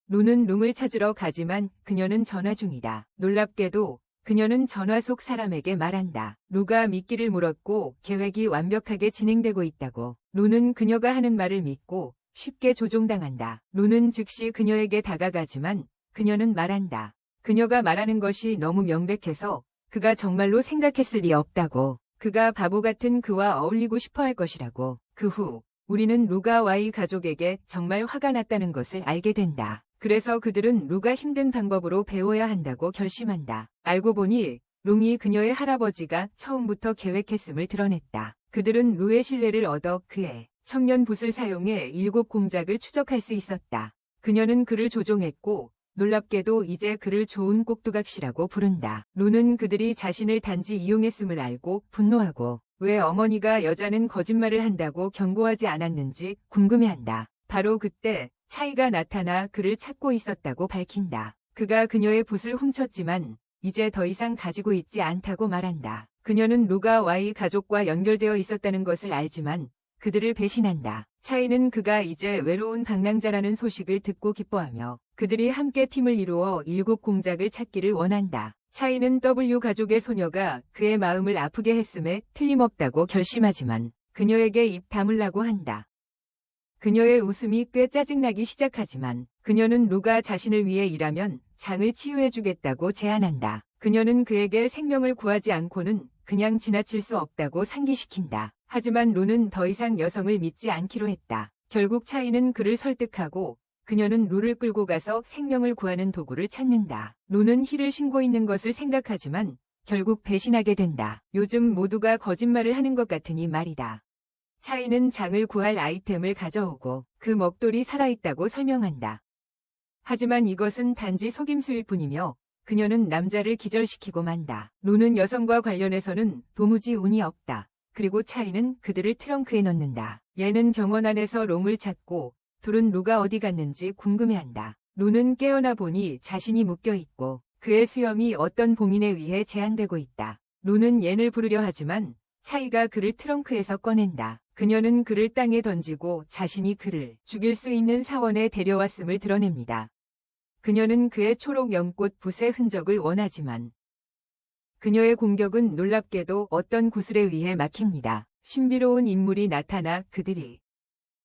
론은 룽을 찾으러 가지만 그녀는 전화 중이다. 놀랍게도 그녀는 전화 속 사람에게 말한다. 루가 미끼를 물었고 계획이 완벽하게 진행되고 있다고. 론은 그녀가 하는 말을 믿고 쉽게 조종당한다. 론은 즉시 그녀에게 다가가지만 그녀는 말한다. 그녀가 말하는 것이 너무 명백해서 그가 정말로 생각했을 리 없다고. 그가 바보 같은 그와 어울리고 싶어 할 것이라고. 그 후 우리는 루가 와이 가족에게 정말 화가 났다는 것을 알게 된다. 그래서 그들은 루가 힘든 방법으로 배워야 한다고 결심한다. 알고 보니 롱이 그녀의 할아버지가 처음부터 계획했음을 드러냈다. 그들은 루의 신뢰를 얻어 그의 청년 붓을 사용해 7 공작을 추적할 수 있었다. 그녀는 그를 조종했고 놀랍게도 이제 그를 좋은 꼭두각시라고 부른다. 루는 그들이 자신을 단지 이용했음을 알고 분노하고 왜 어머니가 여자는 거짓말을 한다고 경고하지 않았는지 궁금해한다. 바로 그때 차이가 나타나 그를 찾고 있었다고 밝힌다. 그가 그녀의 붓을 훔쳤지만 이제 더 이상 가지고 있지 않다고 말한다. 그녀는 루가 와이 가족과 연결되어 있었다는 것을 알지만 그들을 배신한다. 차이는 그가 이제 외로운 방랑자라는 소식을 듣고 기뻐하며 그들이 함께 팀을 이루어 7공작을 찾기를 원한다. 차이는 W 가족의 소녀가 그의 마음을 아프게 했음에 틀림없다고 결심하지만 그녀에게 입 다물라고 한다. 그녀의 웃음이 꽤 짜증나기 시작하지만 그녀는 루가 자신을 위해 일하면 장을 치유해주겠다고 제안한다. 그녀는 그에게 생명을 구하지 않고는 그냥 지나칠 수 없다고 상기시킨다. 하지만 루는 더 이상 여성을 믿지 않기로 했다. 결국 차이는 그를 설득하고 그녀는 루를 끌고 가서 생명을 구하는 도구를 찾는다. 루는 힐을 신고 있는 것을 생각하지만 결국 배신하게 된다. 요즘 모두가 거짓말을 하는 것 같으니 말이다. 차이는 장을 구할 아이템을 가져오고 그 먹돌이 살아있다고 설명한다. 하지만 이것은 단지 속임수일 뿐이며 그녀는 남자를 기절시키고 만다. 루는 여성과 관련해서는 도무지 운이 없다. 그리고 차이는 그들을 트렁크에 넣는다. 얘는 병원 안에서 롱을 찾고 둘은 루가 어디 갔는지 궁금해한다. 루는 깨어나 보니 자신이 묶여있고 그의 수염이 어떤 봉인에 의해 제한되고 있다. 루는 얘를 부르려 하지만 차이가 그를 트렁크에서 꺼낸다. 그녀는 그를 땅에 던지고 자신이 그를 죽일 수 있는 사원에 데려왔음을 드러냅니다. 그녀는 그의 초록 연꽃 붓의 흔적을 원하지만 그녀의 공격은 놀랍게도 어떤 구슬에 의해 막힙니다. 신비로운 인물이 나타나 그들이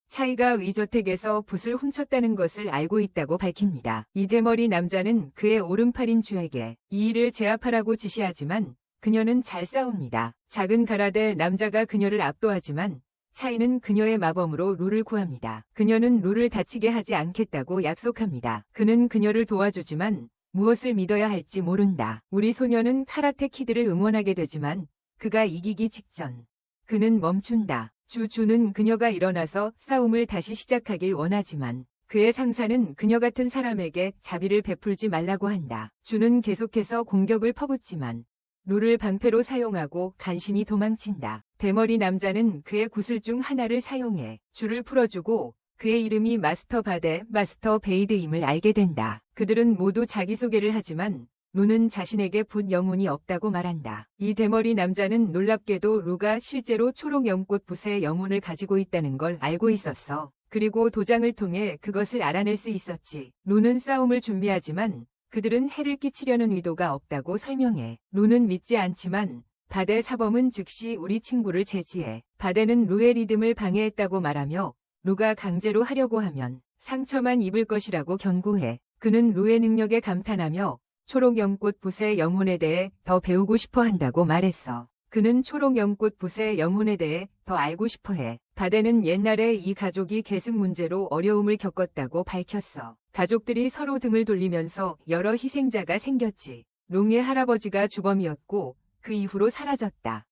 차이가 위저택에서 붓을 훔쳤다는 것을 알고 있다고 밝힙니다. 이 대머리 남자는 그의 오른팔인 주에게 이 일을 제압하라고 지시하지만 그녀는 잘 싸웁니다. 작은 가라데 남자가 그녀를 압도하지만 차이는 그녀의 마법으로 루를 구합니다. 그녀는 루를 다치게 하지 않겠다고 약속합니다. 그는 그녀를 도와주지만 무엇을 믿어야 할지 모른다. 우리 소녀는 카라테 키드를 응원하게 되지만 그가 이기기 직전 그는 멈춘다. 주는 그녀가 일어나서 싸움을 다시 시작하길 원하지만 그의 상사는 그녀 같은 사람에게 자비를 베풀지 말라고 한다. 주는 계속해서 공격을 퍼붓지만 루를 방패로 사용하고 간신히 도망친다. 대머리 남자는 그의 구슬 중 하나를 사용해 줄을 풀어주고 그의 이름이 마스터 바데, 마스터 베이드임을 알게 된다. 그들은 모두 자기소개를 하지만 루는 자신에게 붓 영혼이 없다고 말한다. 이 대머리 남자는 놀랍게도 루가 실제로 초록 연꽃 붓의 영혼을 가지고 있다는 걸 알고 있었어. 그리고 도장을 통해 그것을 알아낼 수 있었지. 루는 싸움을 준비하지만 그들은 해를 끼치려는 의도가 없다고 설명해. 루는 믿지 않지만 바데 사범은 즉시 우리 친구를 제지해. 바데는 루의 리듬을 방해했다고 말하며 루가 강제로 하려고 하면 상처만 입을 것이라고 경고해. 그는 루의 능력에 감탄하며 초록 연꽃 붓의 영혼에 대해 더 배우고 싶어 한다고 말했어. 그는 초록 연꽃 붓의 영혼에 대해 더 알고 싶어 해. 바데는 옛날에 이 가족이 계승 문제로 어려움을 겪었다고 밝혔어. 가족들이 서로 등을 돌리면서 여러 희생자가 생겼지. 롱의 할아버지가 주범이었고 그 이후로 사라졌다.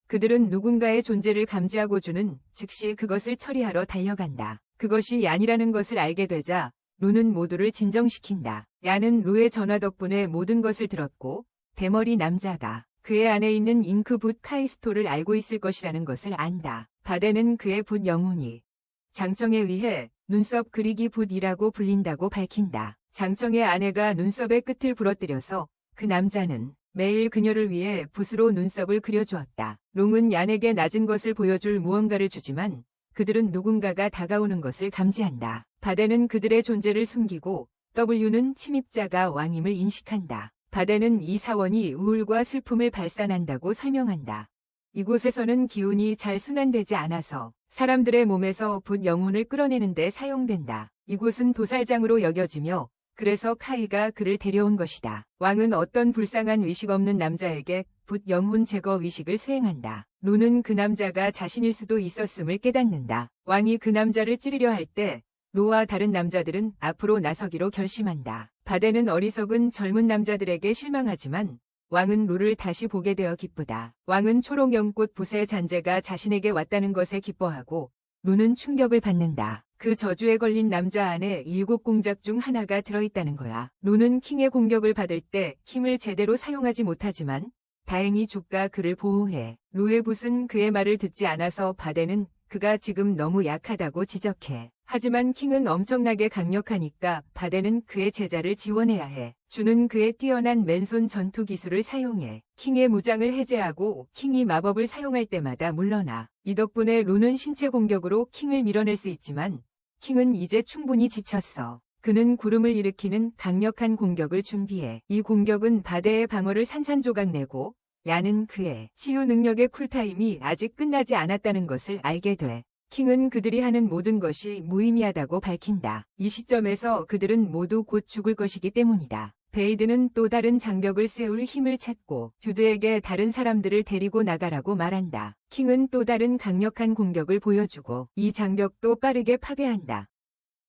그들은 누군가의 존재를 감지하고 주는 즉시 그것을 처리하러 달려간다. 그것이 얀이라는 것을 알게 되자 루는 모두를 진정시킨다. 얀은 루의 전화 덕분에 모든 것을 들었고 대머리 남자가 그의 안에 있는 잉크 붓 카이스토를 알고 있을 것이라는 것을 안다. 바데는 그의 붓 영혼이 장청에 의해 눈썹 그리기 붓이라고 불린다고 밝힌다. 장청의 아내가 눈썹의 끝을 부러뜨려서 그 남자는 매일 그녀를 위해 붓으로 눈썹을 그려주었다. 롱은 얀에게 낮은 것을 보여줄 무언가를 주지만 그들은 누군가가 다가오는 것을 감지한다. 바데는 그들의 존재를 숨기고 W는 침입자가 왕임을 인식한다. 바데는 이 사원이 우울과 슬픔을 발산한다고 설명한다. 이곳에서는 기운이 잘 순환되지 않아서 사람들의 몸에서 붓 영혼을 끌어내는 데 사용된다. 이곳은 도살장으로 여겨지며 그래서 카이가 그를 데려온 것이다. 왕은 어떤 불쌍한 의식 없는 남자에게 붓 영혼 제거 의식을 수행한다. 루는 그 남자가 자신일 수도 있었음을 깨닫는다. 왕이 그 남자를 찌르려 할 때 루와 다른 남자들은 앞으로 나서기로 결심한다. 바데는 어리석은 젊은 남자들에게 실망하지만 왕은 루를 다시 보게 되어 기쁘다. 왕은 초록 연꽃 붓의 잔재가 자신에게 왔다는 것에 기뻐하고 루는 충격을 받는다. 그 저주에 걸린 남자 안에 7공작 중 하나가 들어있다는 거야. 루는 킹의 공격을 받을 때 힘을 제대로 사용하지 못하지만 다행히 주가 그를 보호해. 루의 붓은 그의 말을 듣지 않아서 바데는 그가 지금 너무 약하다고 지적해. 하지만 킹은 엄청나게 강력하니까 바데는 그의 제자를 지원해야 해. 주는 그의 뛰어난 맨손 전투 기술을 사용해 킹의 무장을 해제하고 킹이 마법을 사용할 때마다 물러나. 이 덕분에 루는 신체 공격으로 킹을 밀어낼 수 있지만 킹은 이제 충분히 지쳤어. 그는 구름을 일으키는 강력한 공격을 준비해. 이 공격은 바데의 방어를 산산조각 내고 야는 그의 치유 능력의 쿨타임이 아직 끝나지 않았다는 것을 알게 돼. 킹은 그들이 하는 모든 것이 무의미하다고 밝힌다. 이 시점에서 그들은 모두 곧 죽을 것이기 때문이다. 베이드는 또 다른 장벽을 세울 힘을 찾고 듀드에게 다른 사람들을 데리고 나가라고 말한다. 킹은 또 다른 강력한 공격을 보여주고 이 장벽도 빠르게 파괴한다.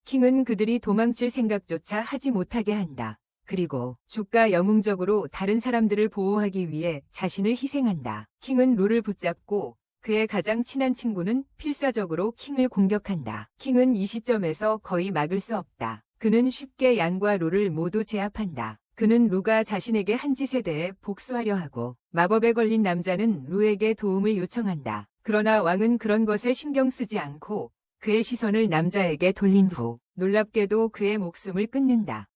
킹은 그들이 도망칠 생각조차 하지 못하게 한다. 그리고 주가 영웅적으로 다른 사람들을 보호하기 위해 자신을 희생한다. 킹은 룰을 붙잡고 그의 가장 친한 친구는 필사적으로 킹을 공격한다. 킹은 이 시점에서 거의 막을 수 없다. 그는 쉽게 얀과 룰을 모두 제압한다. 그는 루가 자신에게 한 짓에 대해 복수하려 하고 마법에 걸린 남자는 루에게 도움을 요청한다. 그러나 왕은 그런 것에 신경 쓰지 않고 그의 시선을 남자에게 돌린 후 놀랍게도 그의 목숨을 끊는다.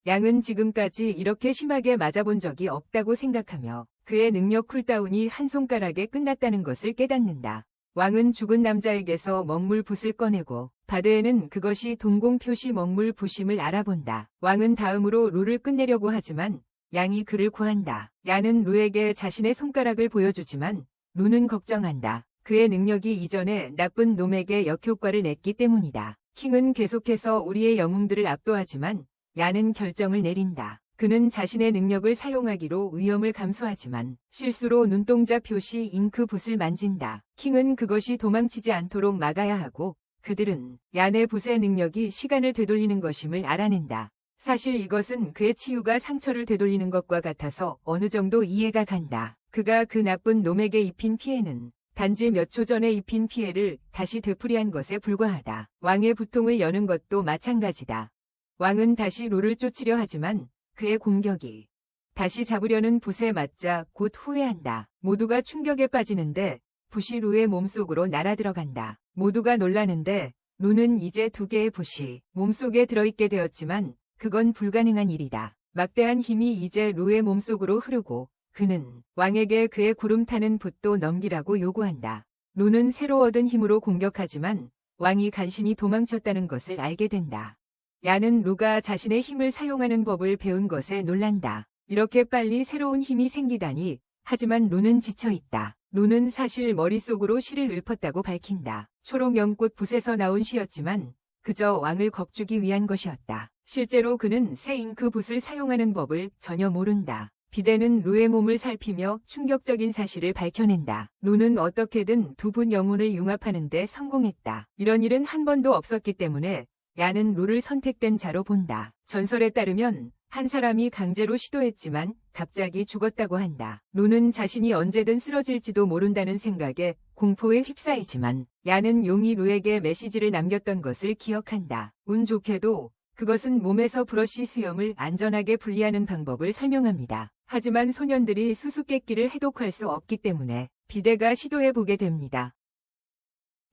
양은 지금까지 이렇게 심하게 맞아본 적이 없다고 생각하며 그의 능력 쿨다운이 한 손가락에 끝났다는 것을 깨닫는다. 왕은 죽은 남자에게서 먹물 붓을 꺼내고 바드에는 그것이 동공 표시 먹물 붓임을 알아본다. 왕은 다음으로 루를 끝내려고 하지만 양이 그를 구한다. 야는 루에게 자신의 손가락을 보여주지만 루는 걱정한다. 그의 능력이 이전에 나쁜 놈에게 역효과를 냈기 때문이다. 킹은 계속해서 우리의 영웅들을 압도하지만 야는 결정을 내린다. 그는 자신의 능력을 사용하기로 위험을 감수하지만 실수로 눈동자 표시 잉크붓을 만진다. 킹은 그것이 도망치지 않도록 막아야 하고 그들은 얀의 붓의 능력이 시간을 되돌리는 것임을 알아낸다. 사실 이것은 그의 치유가 상처를 되돌리는 것과 같아서 어느 정도 이해가 간다. 그가 그 나쁜 놈에게 입힌 피해는 단지 몇 초 전에 입힌 피해를 다시 되풀이한 것에 불과하다. 왕의 부통을 여는 것도 마찬가지다. 왕은 다시 룰을 쫓으려 하지만 그의 공격이 다시 잡으려는 붓에 맞자 곧 후회한다. 모두가 충격에 빠지는데 붓이 루의 몸속으로 날아들어간다. 모두가 놀라는데 루는 이제 2개의 붓이 몸속에 들어있게 되었지만 그건 불가능한 일이다. 막대한 힘이 이제 루의 몸속으로 흐르고 그는 왕에게 그의 구름 타는 붓도 넘기라고 요구한다. 루는 새로 얻은 힘으로 공격하지만 왕이 간신히 도망쳤다는 것을 알게 된다. 야는 루가 자신의 힘을 사용하는 법을 배운 것에 놀란다. 이렇게 빨리 새로운 힘이 생기다니. 하지만 루는 지쳐있다. 루는 사실 머릿속으로 시를 읊었다고 밝힌다. 초록 연꽃 붓에서 나온 시였지만 그저 왕을 겁주기 위한 것이었다. 실제로 그는 새 잉크 붓을 사용하는 법을 전혀 모른다. 비데는 루의 몸을 살피며 충격적인 사실을 밝혀낸다. 루는 어떻게든 2분 영혼을 융합하는 데 성공했다. 이런 일은 한 번도 없었기 때문에 야는 루를 선택된 자로 본다. 전설에 따르면 한 사람이 강제로 시도했지만 갑자기 죽었다고 한다. 루는 자신이 언제든 쓰러질지도 모른다는 생각에 공포에 휩싸이지만 야는 용이 루에게 메시지를 남겼던 것을 기억한다. 운 좋게도 그것은 몸에서 브러쉬 수염을 안전하게 분리하는 방법을 설명합니다. 하지만 소년들이 수수께끼를 해독할 수 없기 때문에 비데가 시도해보게 됩니다.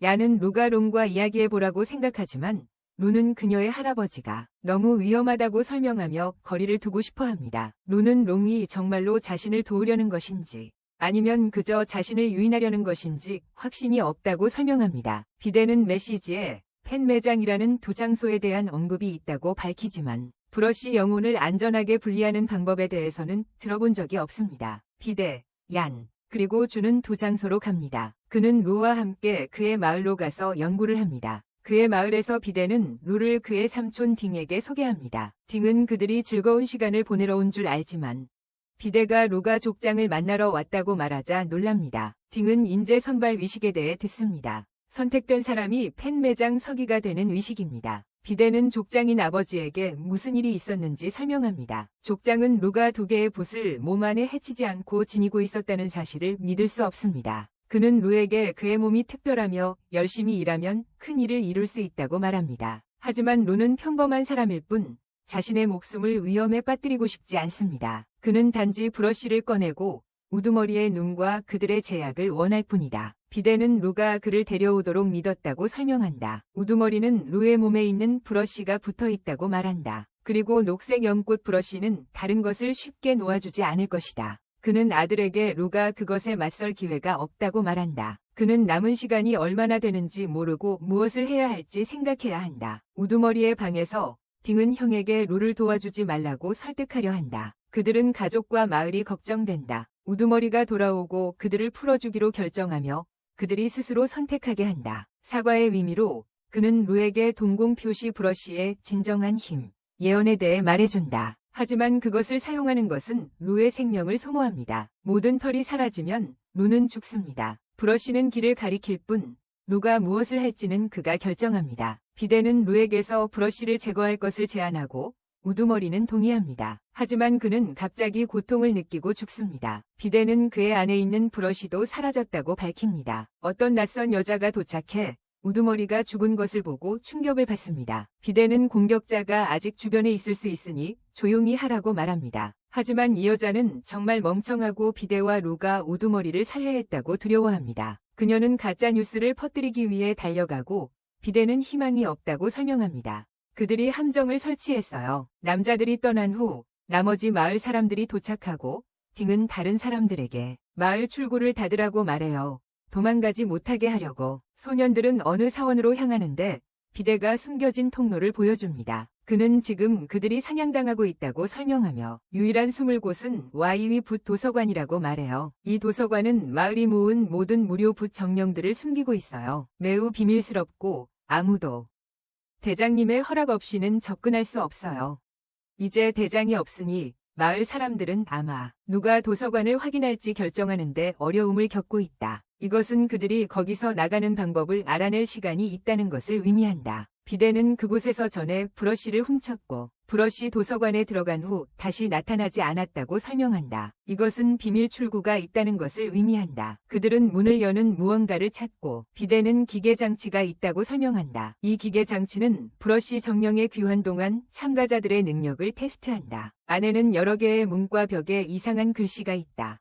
야는 루가 롱과 이야기해보라고 생각하지만 루는 그녀의 할아버지가 너무 위험하다고 설명하며 거리를 두고 싶어 합니다. 루는 롱이 정말로 자신을 도우려는 것인지 아니면 그저 자신을 유인하려는 것인지 확신이 없다고 설명합니다. 비데는 메시지에 팬 매장이라는 2장소에 대한 언급이 있다고 밝히지만 브러쉬 영혼을 안전하게 분리하는 방법에 대해서는 들어본 적이 없습니다. 비데, 얀, 그리고 주는 2장소로 갑니다. 그는 루와 함께 그의 마을로 가서 연구를 합니다. 그의 마을에서 비데는 루를 그의 삼촌 딩에게 소개합니다. 딩은 그들이 즐거운 시간을 보내러 온 줄 알지만 비데가 루가 족장을 만나러 왔다고 말하자 놀랍니다. 딩은 인재 선발 의식에 대해 듣습니다. 선택된 사람이 팬 매장 서기가 되는 의식입니다. 비데는 족장인 아버지에게 무슨 일이 있었는지 설명합니다. 족장은 루가 2개의 붓을 몸 안에 해치지 않고 지니고 있었다는 사실을 믿을 수 없습니다. 그는 루에게 그의 몸이 특별하며 열심히 일하면 큰 일을 이룰 수 있다고 말합니다. 하지만 루는 평범한 사람일 뿐 자신의 목숨을 위험에 빠뜨리고 싶지 않습니다. 그는 단지 브러쉬를 꺼내고 우두머리의 눈과 그들의 제약을 원할 뿐이다. 비데는 루가 그를 데려오도록 믿었다고 설명한다. 우두머리는 루의 몸에 있는 브러쉬가 붙어 있다고 말한다. 그리고 녹색 연꽃 브러쉬는 다른 것을 쉽게 놓아주지 않을 것이다. 그는 아들에게 루가 그것에 맞설 기회가 없다고 말한다. 그는 남은 시간이 얼마나 되는지 모르고 무엇을 해야 할지 생각해야 한다. 우두머리의 방에서 딩은 형에게 루를 도와주지 말라고 설득하려 한다. 그들은 가족과 마을이 걱정된다. 우두머리가 돌아오고 그들을 풀어주기로 결정하며 그들이 스스로 선택하게 한다. 사과의 의미로 그는 루에게 동공 표시 브러쉬의 진정한 힘, 예언에 대해 말해준다. 하지만 그것을 사용하는 것은 루의 생명을 소모합니다. 모든 털이 사라지면 루는 죽습니다. 브러쉬는 길을 가리킬 뿐 루가 무엇을 할지는 그가 결정합니다. 비데는 루에게서 브러쉬를 제거할 것을 제안하고 우두머리는 동의합니다. 하지만 그는 갑자기 고통을 느끼고 죽습니다. 비데는 그의 안에 있는 브러쉬도 사라졌다고 밝힙니다. 어떤 낯선 여자가 도착해 우두머리가 죽은 것을 보고 충격을 받습니다. 비데는 공격자가 아직 주변에 있을 수 있으니 조용히 하라고 말합니다. 하지만 이 여자는 정말 멍청하고 비데와 루가 우두머리를 살해했다고 두려워합니다. 그녀는 가짜 뉴스를 퍼뜨리기 위해 달려가고 비데는 희망이 없다고 설명합니다. 그들이 함정을 설치했어요. 남자들이 떠난 후 나머지 마을 사람들이 도착하고 딩은 다른 사람들에게 마을 출구를 닫으라고 말해요. 도망가지 못하게 하려고. 소년들은 어느 사원으로 향하는데 비데가 숨겨진 통로를 보여줍니다. 그는 지금 그들이 사냥당하고 있다고 설명하며 유일한 숨을 곳은 와이위 붓 도서관이라고 말해요. 이 도서관은 마을이 모은 모든 무료 붓 정령들을 숨기고 있어요. 매우 비밀스럽고 아무도 대장님의 허락 없이는 접근할 수 없어요. 이제 대장이 없으니 마을 사람들은 아마 누가 도서관을 확인할지 결정하는데 어려움을 겪고 있다. 이것은 그들이 거기서 나가는 방법을 알아낼 시간이 있다는 것을 의미한다. 비데는 그곳에서 전에 브러쉬를 훔쳤고 브러쉬 도서관에 들어간 후 다시 나타나지 않았다고 설명한다. 이것은 비밀 출구가 있다는 것을 의미한다. 그들은 문을 여는 무언가를 찾고 비데는 기계장치가 있다고 설명한다. 이 기계장치는 브러쉬 정령에 귀환 동안 참가자들의 능력을 테스트한다. 안에는 여러 개의 문과 벽에 이상한 글씨가 있다.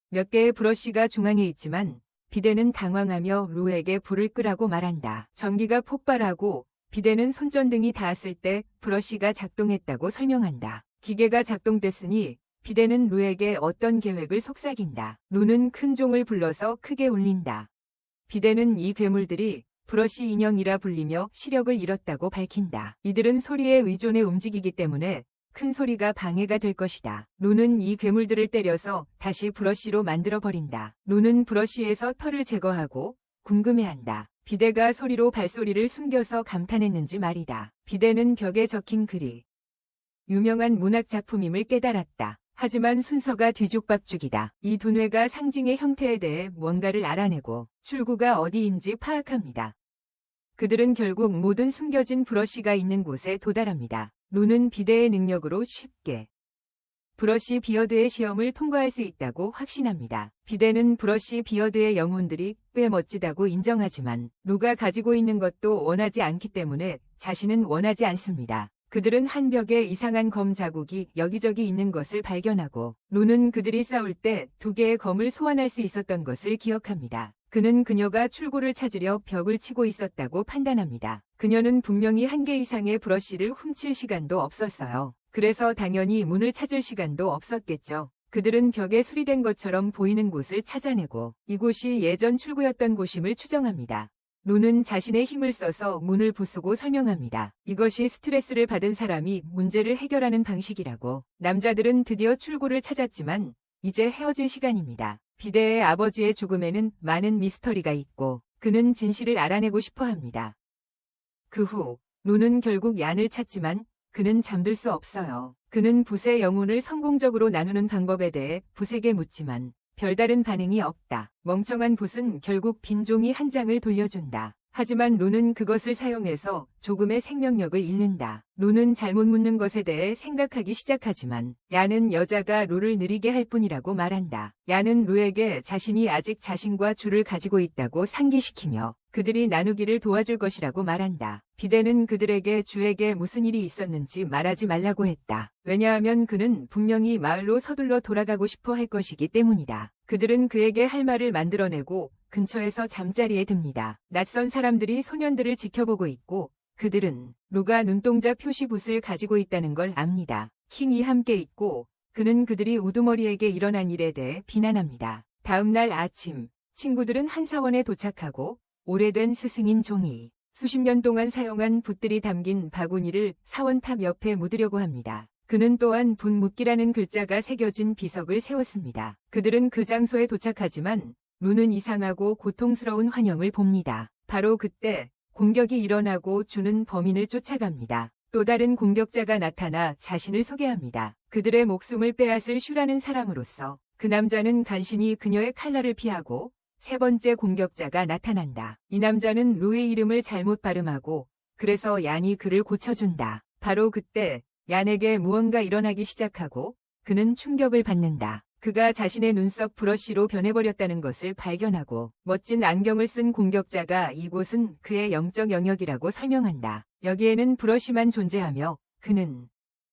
몇 개의 브러쉬가 중앙에 있지만 비데는 당황하며 루에게 불을 끄라고 말한다. 전기가 폭발하고 비데는 손전등이 닿았을 때 브러쉬가 작동했다고 설명한다. 기계가 작동됐으니 비데는 루에게 어떤 계획을 속삭인다. 루는 큰 종을 불러서 크게 울린다. 비데는 이 괴물들이 브러쉬 인형이라 불리며 시력을 잃었다고 밝힌다. 이들은 소리에 의존해 움직이기 때문에 큰 소리가 방해가 될 것이다. 루는 이 괴물들을 때려서 다시 브러쉬로 만들어버린다. 루는 브러쉬에서 털을 제거하고 궁금해한다. 비데가 소리로 발소리를 숨겨서 감탄했는지 말이다. 비데는 벽에 적힌 글이 유명한 문학 작품임을 깨달았다. 하지만 순서가 뒤죽박죽이다. 이 두뇌가 상징의 형태에 대해 뭔가를 알아내고 출구가 어디인지 파악합니다. 그들은 결국 모든 숨겨진 브러쉬가 있는 곳에 도달합니다. 루는 비데의 능력으로 쉽게 브러쉬 비어드의 시험을 통과할 수 있다고 확신합니다. 비데는 브러쉬 비어드의 영혼들이 꽤 멋지다고 인정하지만 루가 가지고 있는 것도 원하지 않기 때문에 자신은 원하지 않습니다. 그들은 한 벽에 이상한 검 자국이 여기저기 있는 것을 발견하고 루는 그들이 싸울 때 2개의 검을 소환할 수 있었던 것을 기억합니다. 그는 그녀가 출구를 찾으려 벽을 치고 있었다고 판단합니다. 그녀는 분명히 1개 이상의 브러쉬를 훔칠 시간도 없었어요. 그래서 당연히 문을 찾을 시간도 없었겠죠. 그들은 벽에 수리된 것처럼 보이는 곳을 찾아내고 이곳이 예전 출구였던 곳임을 추정합니다. 루는 자신의 힘을 써서 문을 부수고 설명합니다. 이것이 스트레스를 받은 사람이 문제를 해결하는 방식이라고. 남자들은 드디어 출구를 찾았지만 이제 헤어질 시간입니다. 비데의 아버지의 죽음에는 많은 미스터리가 있고 그는 진실을 알아내고 싶어 합니다. 그 후 루는 결국 얀을 찾지만 그는 잠들 수 없어요. 그는 붓의 영혼을 성공적으로 나누는 방법에 대해 붓에게 묻지만 별다른 반응이 없다. 멍청한 붓은 결국 빈 종이 한 장을 돌려준다. 하지만 루는 그것을 사용해서 조금의 생명력을 잃는다. 루는 잘못 묻는 것에 대해 생각하기 시작하지만 얀은 여자가 루를 느리게 할 뿐이라고 말한다. 얀은 루에게 자신이 아직 자신과 줄을 가지고 있다고 상기시키며 그들이 나누기를 도와줄 것이라고 말한다. 비데는 그들에게 주에게 무슨 일이 있었는지 말하지 말라고 했다. 왜냐하면 그는 분명히 마을로 서둘러 돌아가고 싶어 할 것이기 때문이다. 그들은 그에게 할 말을 만들어내고 근처에서 잠자리에 듭니다. 낯선 사람들이 소년들을 지켜보고 있고 그들은 루가 눈동자 표시붓을 가지고 있다는 걸 압니다. 킹이 함께 있고 그는 그들이 우두머리에게 일어난 일에 대해 비난합니다. 다음 날 아침 친구들은 한 사원에 도착하고 오래된 스승인 종이 수십 년 동안 사용한 붓들이 담긴 바구니를 사원탑 옆에 묻으려고 합니다. 그는 또한 붓묻기라는 글자가 새겨진 비석을 세웠습니다. 그들은 그 장소에 도착하지만 루는 이상하고 고통스러운 환영을 봅니다. 바로 그때 공격이 일어나고 주는 범인을 쫓아갑니다. 또 다른 공격자가 나타나 자신을 소개합니다. 그들의 목숨을 빼앗을 슈라는 사람으로서 그 남자는 간신히 그녀의 칼날을 피하고 세 번째 공격자가 나타난다. 이 남자는 루의 이름을 잘못 발음하고 그래서 얀이 그를 고쳐준다. 바로 그때 얀에게 무언가 일어나기 시작하고 그는 충격을 받는다. 그가 자신의 눈썹 브러쉬로 변해버렸다는 것을 발견하고 멋진 안경을 쓴 공격자가 이곳은 그의 영적 영역이라고 설명한다. 여기에는 브러쉬만 존재하며 그는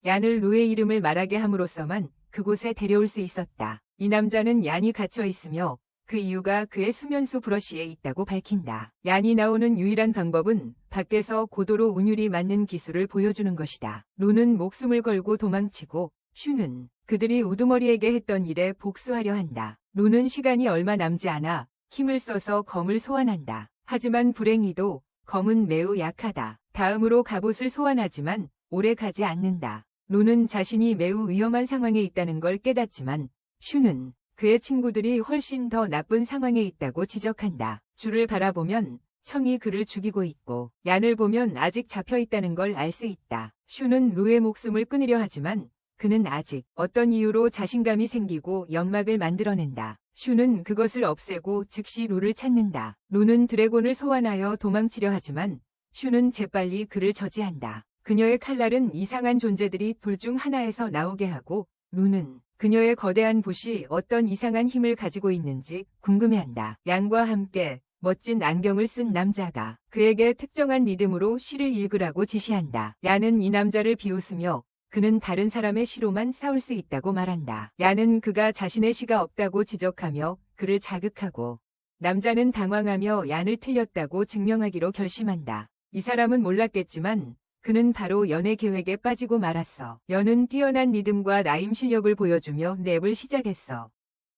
얀을 루의 이름을 말하게 함으로써만 그곳에 데려올 수 있었다. 이 남자는 얀이 갇혀 있으며 그 이유가 그의 수면수 브러쉬에 있다고 밝힌다. 얀이 나오는 유일한 방법은 밖에서 고도로 운율이 맞는 기술을 보여주는 것이다. 루는 목숨을 걸고 도망치고 슈는 그들이 우두머리에게 했던 일에 복수하려 한다. 루는 시간이 얼마 남지 않아 힘을 써서 검을 소환한다. 하지만 불행히도 검은 매우 약하다. 다음으로 갑옷을 소환하지만 오래 가지 않는다. 루는 자신이 매우 위험한 상황에 있다는 걸 깨닫지만 슈는 그의 친구들이 훨씬 더 나쁜 상황에 있다고 지적한다. 주를 바라보면 청이 그를 죽이고 있고 얀을 보면 아직 잡혀 있다는 걸 알 수 있다. 슈는 루의 목숨을 끊으려 하지만 그는 아직 어떤 이유로 자신감이 생기고 연막을 만들어낸다. 슈는 그것을 없애고 즉시 루를 찾는다. 루는 드래곤을 소환하여 도망치려 하지만 슈는 재빨리 그를 저지한다. 그녀의 칼날은 이상한 존재들이 둘 중 하나에서 나오게 하고 루는 그녀의 거대한 붓이 어떤 이상한 힘을 가지고 있는지 궁금해한다. 얀과 함께 멋진 안경을 쓴 남자가 그에게 특정한 리듬으로 시를 읽으라고 지시한다. 얀은 이 남자를 비웃으며 그는 다른 사람의 시로만 싸울 수 있다고 말한다. 얀은 그가 자신의 시가 없다고 지적하며 그를 자극하고 남자는 당황하며 얀을 틀렸다고 증명하기로 결심한다. 이 사람은 몰랐겠지만 그는 바로 연의 계획에 빠지고 말았어. 연은 뛰어난 리듬과 라임 실력을 보여주며 랩을 시작했어.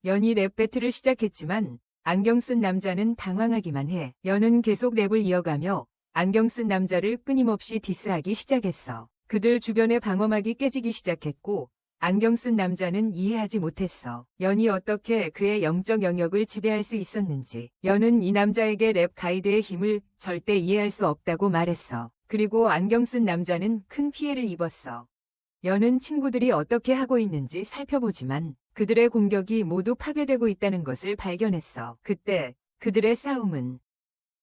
연이 랩 배틀을 시작했지만 안경 쓴 남자는 당황하기만 해. 연은 계속 랩을 이어가며 안경 쓴 남자를 끊임없이 디스하기 시작했어. 그들 주변의 방어막이 깨지기 시작했고 안경 쓴 남자는 이해하지 못했어. 연이 어떻게 그의 영적 영역을 지배할 수 있었는지. 연은 이 남자에게 랩 가이드의 힘을 절대 이해할 수 없다고 말했어. 그리고 안경 쓴 남자는 큰 피해를 입었어. 연은 친구들이 어떻게 하고 있는지 살펴보지만 그들의 공격이 모두 파괴되고 있다는 것을 발견했어. 그때 그들의 싸움은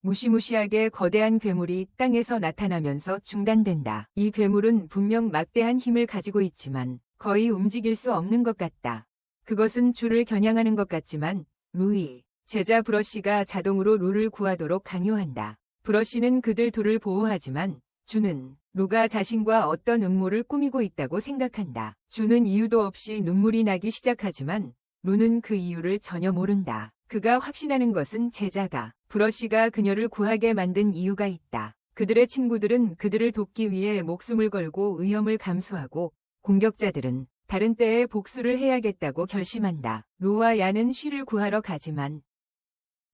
무시무시하게 거대한 괴물이 땅에서 나타나면서 중단된다. 이 괴물은 분명 막대한 힘을 가지고 있지만 거의 움직일 수 없는 것 같다. 그것은 주를 겨냥하는 것 같지만 루이, 제자 브러쉬가 자동으로 루를 구하도록 강요한다. 브러쉬는 그들 둘을 보호하지만 주는 루가 자신과 어떤 음모를 꾸미고 있다고 생각한다. 주는 이유도 없이 눈물이 나기 시작하지만 루는 그 이유를 전혀 모른다. 그가 확신하는 것은 제자가 브러쉬가 그녀를 구하게 만든 이유가 있다. 그들의 친구들은 그들을 돕기 위해 목숨을 걸고 위험을 감수하고 공격자들은 다른 때에 복수를 해야겠다고 결심한다. 루와 얀은 쉬를 구하러 가지만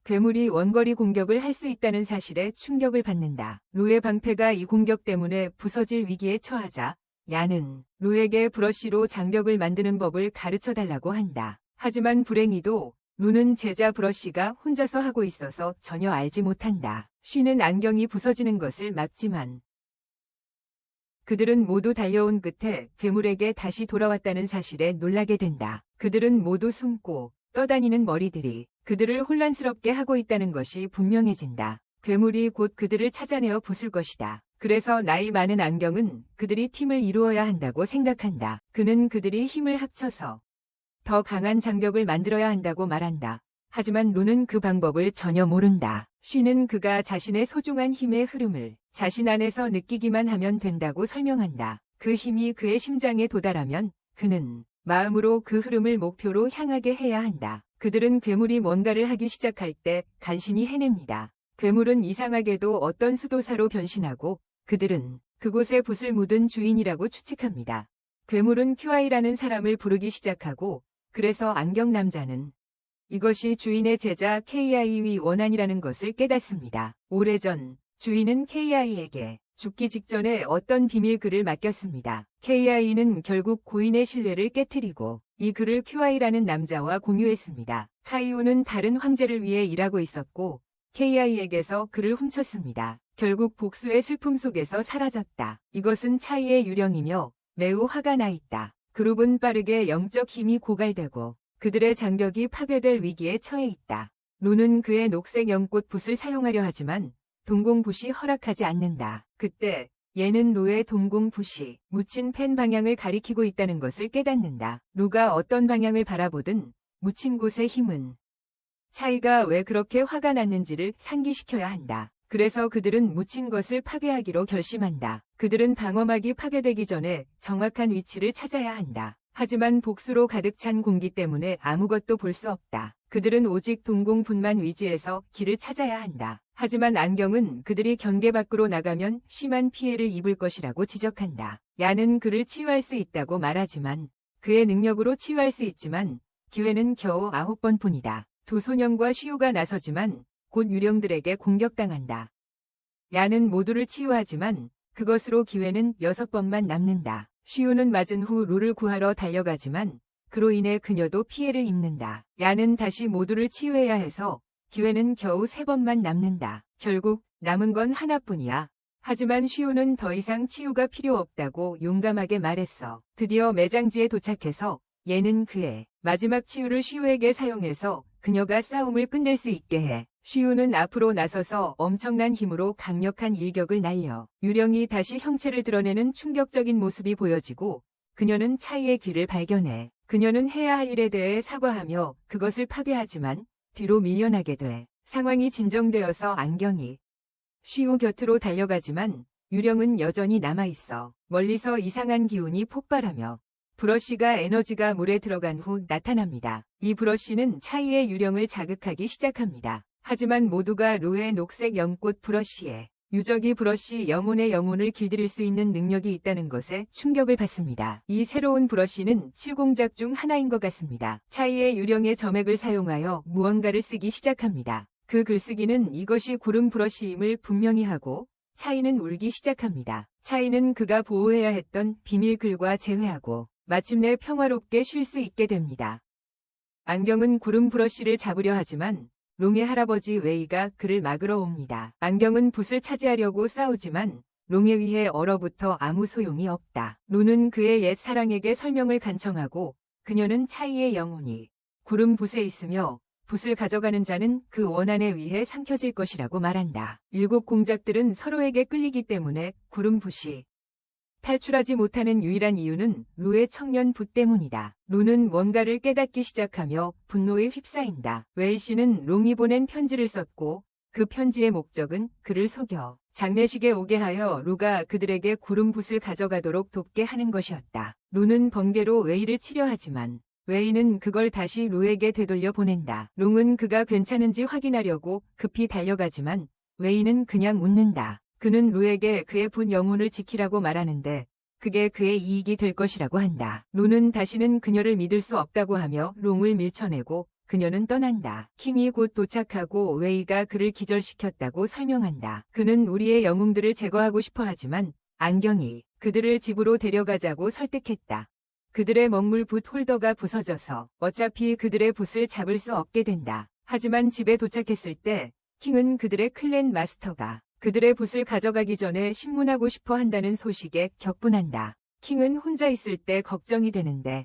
괴물이 원거리 공격을 할 수 있다는 사실에 충격을 받는다. 루의 방패가 이 공격 때문에 부서질 위기에 처하자 얀은 루에게 브러쉬로 장벽을 만드는 법을 가르쳐달라고 한다. 하지만 불행히도 루는 제자 브러쉬가 혼자서 하고 있어서 전혀 알지 못한다. 쉬는 안경이 부서지는 것을 막지만 그들은 모두 달려온 끝에 괴물에게 다시 돌아왔다는 사실에 놀라게 된다. 그들은 모두 숨고 떠다니는 머리들이 그들을 혼란스럽게 하고 있다는 것이 분명해진다. 괴물이 곧 그들을 찾아내어 부술 것이다. 그래서 나이 많은 안경은 그들이 팀을 이루어야 한다고 생각한다. 그는 그들이 힘을 합쳐서 더 강한 장벽을 만들어야 한다고 말한다. 하지만 루는 그 방법을 전혀 모른다. 쉬는 그가 자신의 소중한 힘의 흐름을 자신 안에서 느끼기만 하면 된다고 설명한다. 그 힘이 그의 심장에 도달하면 그는 마음으로 그 흐름을 목표로 향하게 해야 한다. 그들은 괴물이 뭔가를 하기 시작할 때 간신히 해냅니다. 괴물은 이상하게도 어떤 수도사로 변신하고 그들은 그곳에 붓을 묻은 주인이라고 추측합니다. 괴물은 QI라는 사람을 부르기 시작하고 그래서 안경 남자는 이것이 주인의 제자 KI의 원한이라는 것을 깨닫습니다. 오래전 주인은 KI에게 죽기 직전에 어떤 비밀 글을 맡겼습니다. KI는 결국 고인의 신뢰를 깨트리고 이 글을 QI라는 남자와 공유했습니다. 카이오는 다른 황제를 위해 일하고 있었고 KI에게서 그를 훔쳤습니다. 결국 복수의 슬픔 속에서 사라졌다. 이것은 차이의 유령이며 매우 화가 나 있다. 그룹은 빠르게 영적 힘이 고갈되고 그들의 장벽이 파괴될 위기에 처해 있다. 루는 그의 녹색 연꽃 붓을 사용하려 하지만 동공붓이 허락하지 않는다. 그때 얘는 루의 동공붓이 묻힌 펜 방향을 가리키고 있다는 것을 깨닫는다. 루가 어떤 방향을 바라보든 묻힌 곳의 힘은 차이가 왜 그렇게 화가 났는지를 상기시켜야 한다. 그래서 그들은 묻힌 것을 파괴하기로 결심한다. 그들은 방어막이 파괴되기 전에 정확한 위치를 찾아야 한다. 하지만 복수로 가득 찬 공기 때문에 아무것도 볼 수 없다. 그들은 오직 동공붓만 위지해서 길을 찾아야 한다. 하지만 안경은 그들이 경계 밖으로 나가면 심한 피해를 입을 것이라고 지적한다. 야는 그를 치유할 수 있다고 말하지만 그의 능력으로 치유할 수 있지만 기회는 겨우 9번뿐이다. 두 소년과 슈유가 나서지만 곧 유령들에게 공격당한다. 야는 모두를 치유하지만 그것으로 기회는 6번만 남는다. 슈유는 맞은 후 루를 구하러 달려가지만 그로 인해 그녀도 피해를 입는다. 야는 다시 모두를 치유해야 해서 기회는 겨우 3번만 남는다. 결국 남은 건 하나뿐이야. 하지만 슈유는 더 이상 치유가 필요 없다고 용감하게 말했어. 드디어 매장지에 도착해서 얘는 그의 마지막 치유를 슈유에게 사용해서 그녀가 싸움을 끝낼 수 있게 해. 슈유는 앞으로 나서서 엄청난 힘으로 강력한 일격을 날려 유령이 다시 형체를 드러내는 충격적인 모습이 보여지고 그녀는 차이의 귀를 발견해. 그녀는 해야 할 일에 대해 사과하며 그것을 파괴하지만 뒤로 밀려나게 돼. 상황이 진정되어서 안경이 슈유 곁으로 달려가지만 유령은 여전히 남아있어. 멀리서 이상한 기운이 폭발하며 브러쉬가 에너지가 물에 들어간 후 나타납니다. 이 브러쉬는 차이의 유령을 자극하기 시작합니다. 하지만 모두가 루의 녹색 연꽃 브러쉬에 유적이 브러쉬 영혼의 영혼을 길들일 수 있는 능력이 있다는 것에 충격을 받습니다. 이 새로운 브러쉬는 7공작 중 하나인 것 같습니다. 차이의 유령의 점액을 사용하여 무언가를 쓰기 시작합니다. 그 글쓰기는 이것이 구름 브러쉬임을 분명히 하고 차이는 울기 시작합니다. 차이는 그가 보호해야 했던 비밀 글과 재회하고 마침내 평화롭게 쉴 수 있게 됩니다. 안경은 구름 브러쉬를 잡으려 하지만 롱의 할아버지 웨이가 그를 막으러 옵니다. 안경은 붓을 차지하려고 싸우지만 롱에 의해 얼어붙어 아무 소용이 없다. 루는 그의 옛 사랑에게 설명을 간청하고 그녀는 차이의 영혼이 구름 붓에 있으며 붓을 가져가는 자는 그 원한에 의해 삼켜질 것이라고 말한다. 7 공작들은 서로에게 끌리기 때문에 구름 붓이 탈출하지 못하는 유일한 이유는 루의 청년 붓 때문이다. 루는 뭔가를 깨닫기 시작하며 분노에 휩싸인다. 웨이 씨는 롱이 보낸 편지를 썼고 그 편지의 목적은 그를 속여 장례식에 오게 하여 루가 그들에게 구름 붓을 가져가도록 돕게 하는 것이었다. 루는 번개로 웨이를 치려 하지만 웨이는 그걸 다시 루에게 되돌려 보낸다. 롱은 그가 괜찮은지 확인하려고 급히 달려가지만 웨이는 그냥 웃는다. 그는 루에게 그의 붓 영혼을 지키라고 말하는데 그게 그의 이익이 될 것이라고 한다. 루는 다시는 그녀를 믿을 수 없다고 하며 롱을 밀쳐내고 그녀는 떠난다. 킹이 곧 도착하고 웨이가 그를 기절시켰다고 설명한다. 그는 우리의 영웅들을 제거하고 싶어 하지만 안경이 그들을 집으로 데려가자고 설득했다. 그들의 먹물 붓 홀더가 부서져서 어차피 그들의 붓을 잡을 수 없게 된다. 하지만 집에 도착했을 때 킹은 그들의 클랜 마스터가 그들의 붓을 가져가기 전에 신문하고 싶어 한다는 소식에 격분한다. 킹은 혼자 있을 때 걱정이 되는데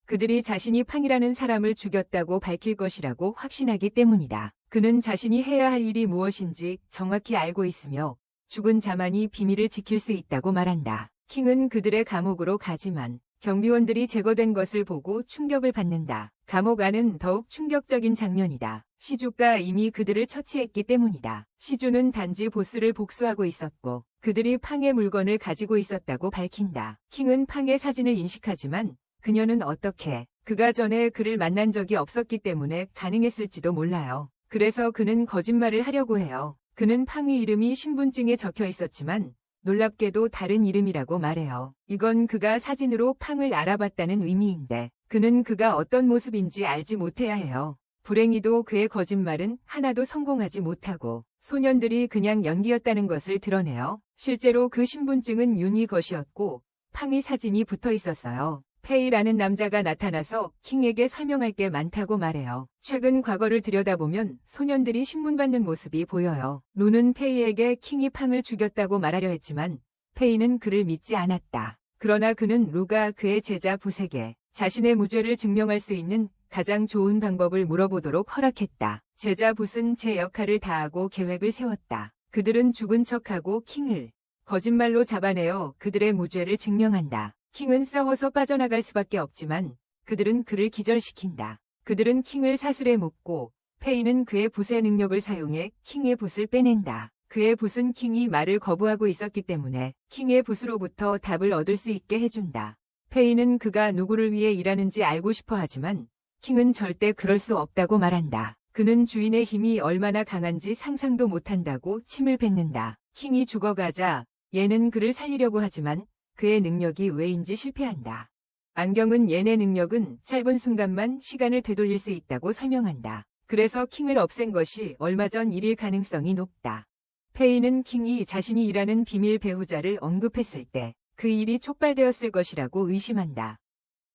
그들이 자신이 팡이라는 사람을 죽였다고 밝힐 것이라고 확신하기 때문이다. 그는 자신이 해야 할 일이 무엇인지 정확히 알고 있으며 죽은 자만이 비밀을 지킬 수 있다고 말한다. 킹은 그들의 감옥으로 가지만 경비원들이 제거된 것을 보고 충격을 받는다. 감옥 안은 더욱 충격적인 장면이다. 시주가 이미 그들을 처치했기 때문이다. 시주는 단지 보스를 복수하고 있었고 그들이 팡의 물건을 가지고 있었다고 밝힌다. 킹은 팡의 사진을 인식하지만 그녀는 어떻게 그가 전에 그를 만난 적이 없었기 때문에 가능했을지도 몰라요. 그래서 그는 거짓말을 하려고 해요. 그는 팡의 이름이 신분증에 적혀 있었지만 놀랍게도 다른 이름이라고 말해요. 이건 그가 사진으로 팡을 알아봤다는 의미인데 그는 그가 어떤 모습인지 알지 못해야 해요. 불행히도 그의 거짓말은 하나도 성공하지 못하고 소년들이 그냥 연기였다는 것을 드러내요. 실제로 그 신분증은 윤희 것이었고 팡의 사진이 붙어 있었어요. 페이라는 남자가 나타나서 킹에게 설명할 게 많다고 말해요. 최근 과거를 들여다보면 소년들이 신문받는 모습이 보여요. 루는 페이에게 킹이 팡을 죽였다고 말하려 했지만 페이는 그를 믿지 않았다. 그러나 그는 루가 그의 제자 붓에게 자신의 무죄를 증명할 수 있는 가장 좋은 방법을 물어보도록 허락했다. 제자 붓은 제 역할을 다하고 계획을 세웠다. 그들은 죽은 척하고 킹을 거짓말로 잡아내어 그들의 무죄를 증명한다. 킹은 싸워서 빠져나갈 수밖에 없지만 그들은 그를 기절시킨다. 그들은 킹을 사슬에 묶고 페이는 그의 붓의 능력을 사용해 킹의 붓을 빼낸다. 그의 붓은 킹이 말을 거부하고 있었기 때문에 킹의 붓으로부터 답을 얻을 수 있게 해준다. 페이는 그가 누구를 위해 일하는지 알고 싶어 하지만 킹은 절대 그럴 수 없다고 말한다. 그는 주인의 힘이 얼마나 강한지 상상도 못한다고 침을 뱉는다. 킹이 죽어가자 얘는 그를 살리려고 하지만 그의 능력이 왜인지 실패한다. 안경은 얘네 능력은 짧은 순간만 시간을 되돌릴 수 있다고 설명한다. 그래서 킹을 없앤 것이 얼마 전 일일 가능성이 높다. 페이는 킹이 자신이 일하는 비밀 배우자를 언급했을 때 그 일이 촉발되었을 것이라고 의심한다.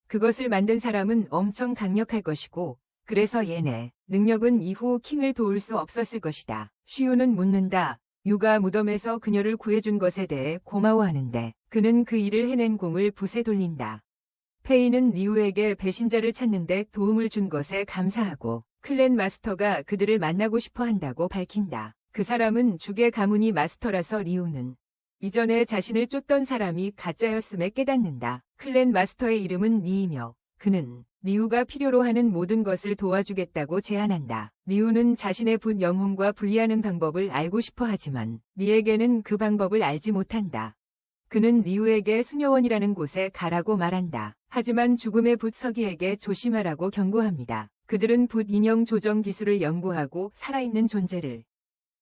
그것을 만든 사람은 엄청 강력할 것이고 그래서 얘네 능력은 이후 킹을 도울 수 없었을 것이다. 슈유는 묻는다. 유가 무덤에서 그녀를 구해준 것에 대해 고마워하는데 그는 그 일을 해낸 공을 붓에 돌린다. 페이는 리우에게 배신자를 찾는데 도움을 준 것에 감사하고 클랜 마스터가 그들을 만나고 싶어 한다고 밝힌다. 그 사람은 죽의 가문이 마스터라서 리우는 이전에 자신을 쫓던 사람이 가짜였음에 깨닫는다. 클랜 마스터의 이름은 리이며 그는 리우가 필요로 하는 모든 것을 도와주겠다고 제안한다. 리우는 자신의 붓 영혼과 분리하는 방법을 알고 싶어 하지만 리에게는 그 방법을 알지 못한다. 그는 리우에게 수녀원이라는 곳에 가라고 말한다. 하지만 죽음의 붓 서기에게 조심하라고 경고합니다. 그들은 붓 인형 조정 기술을 연구하고 살아있는 존재를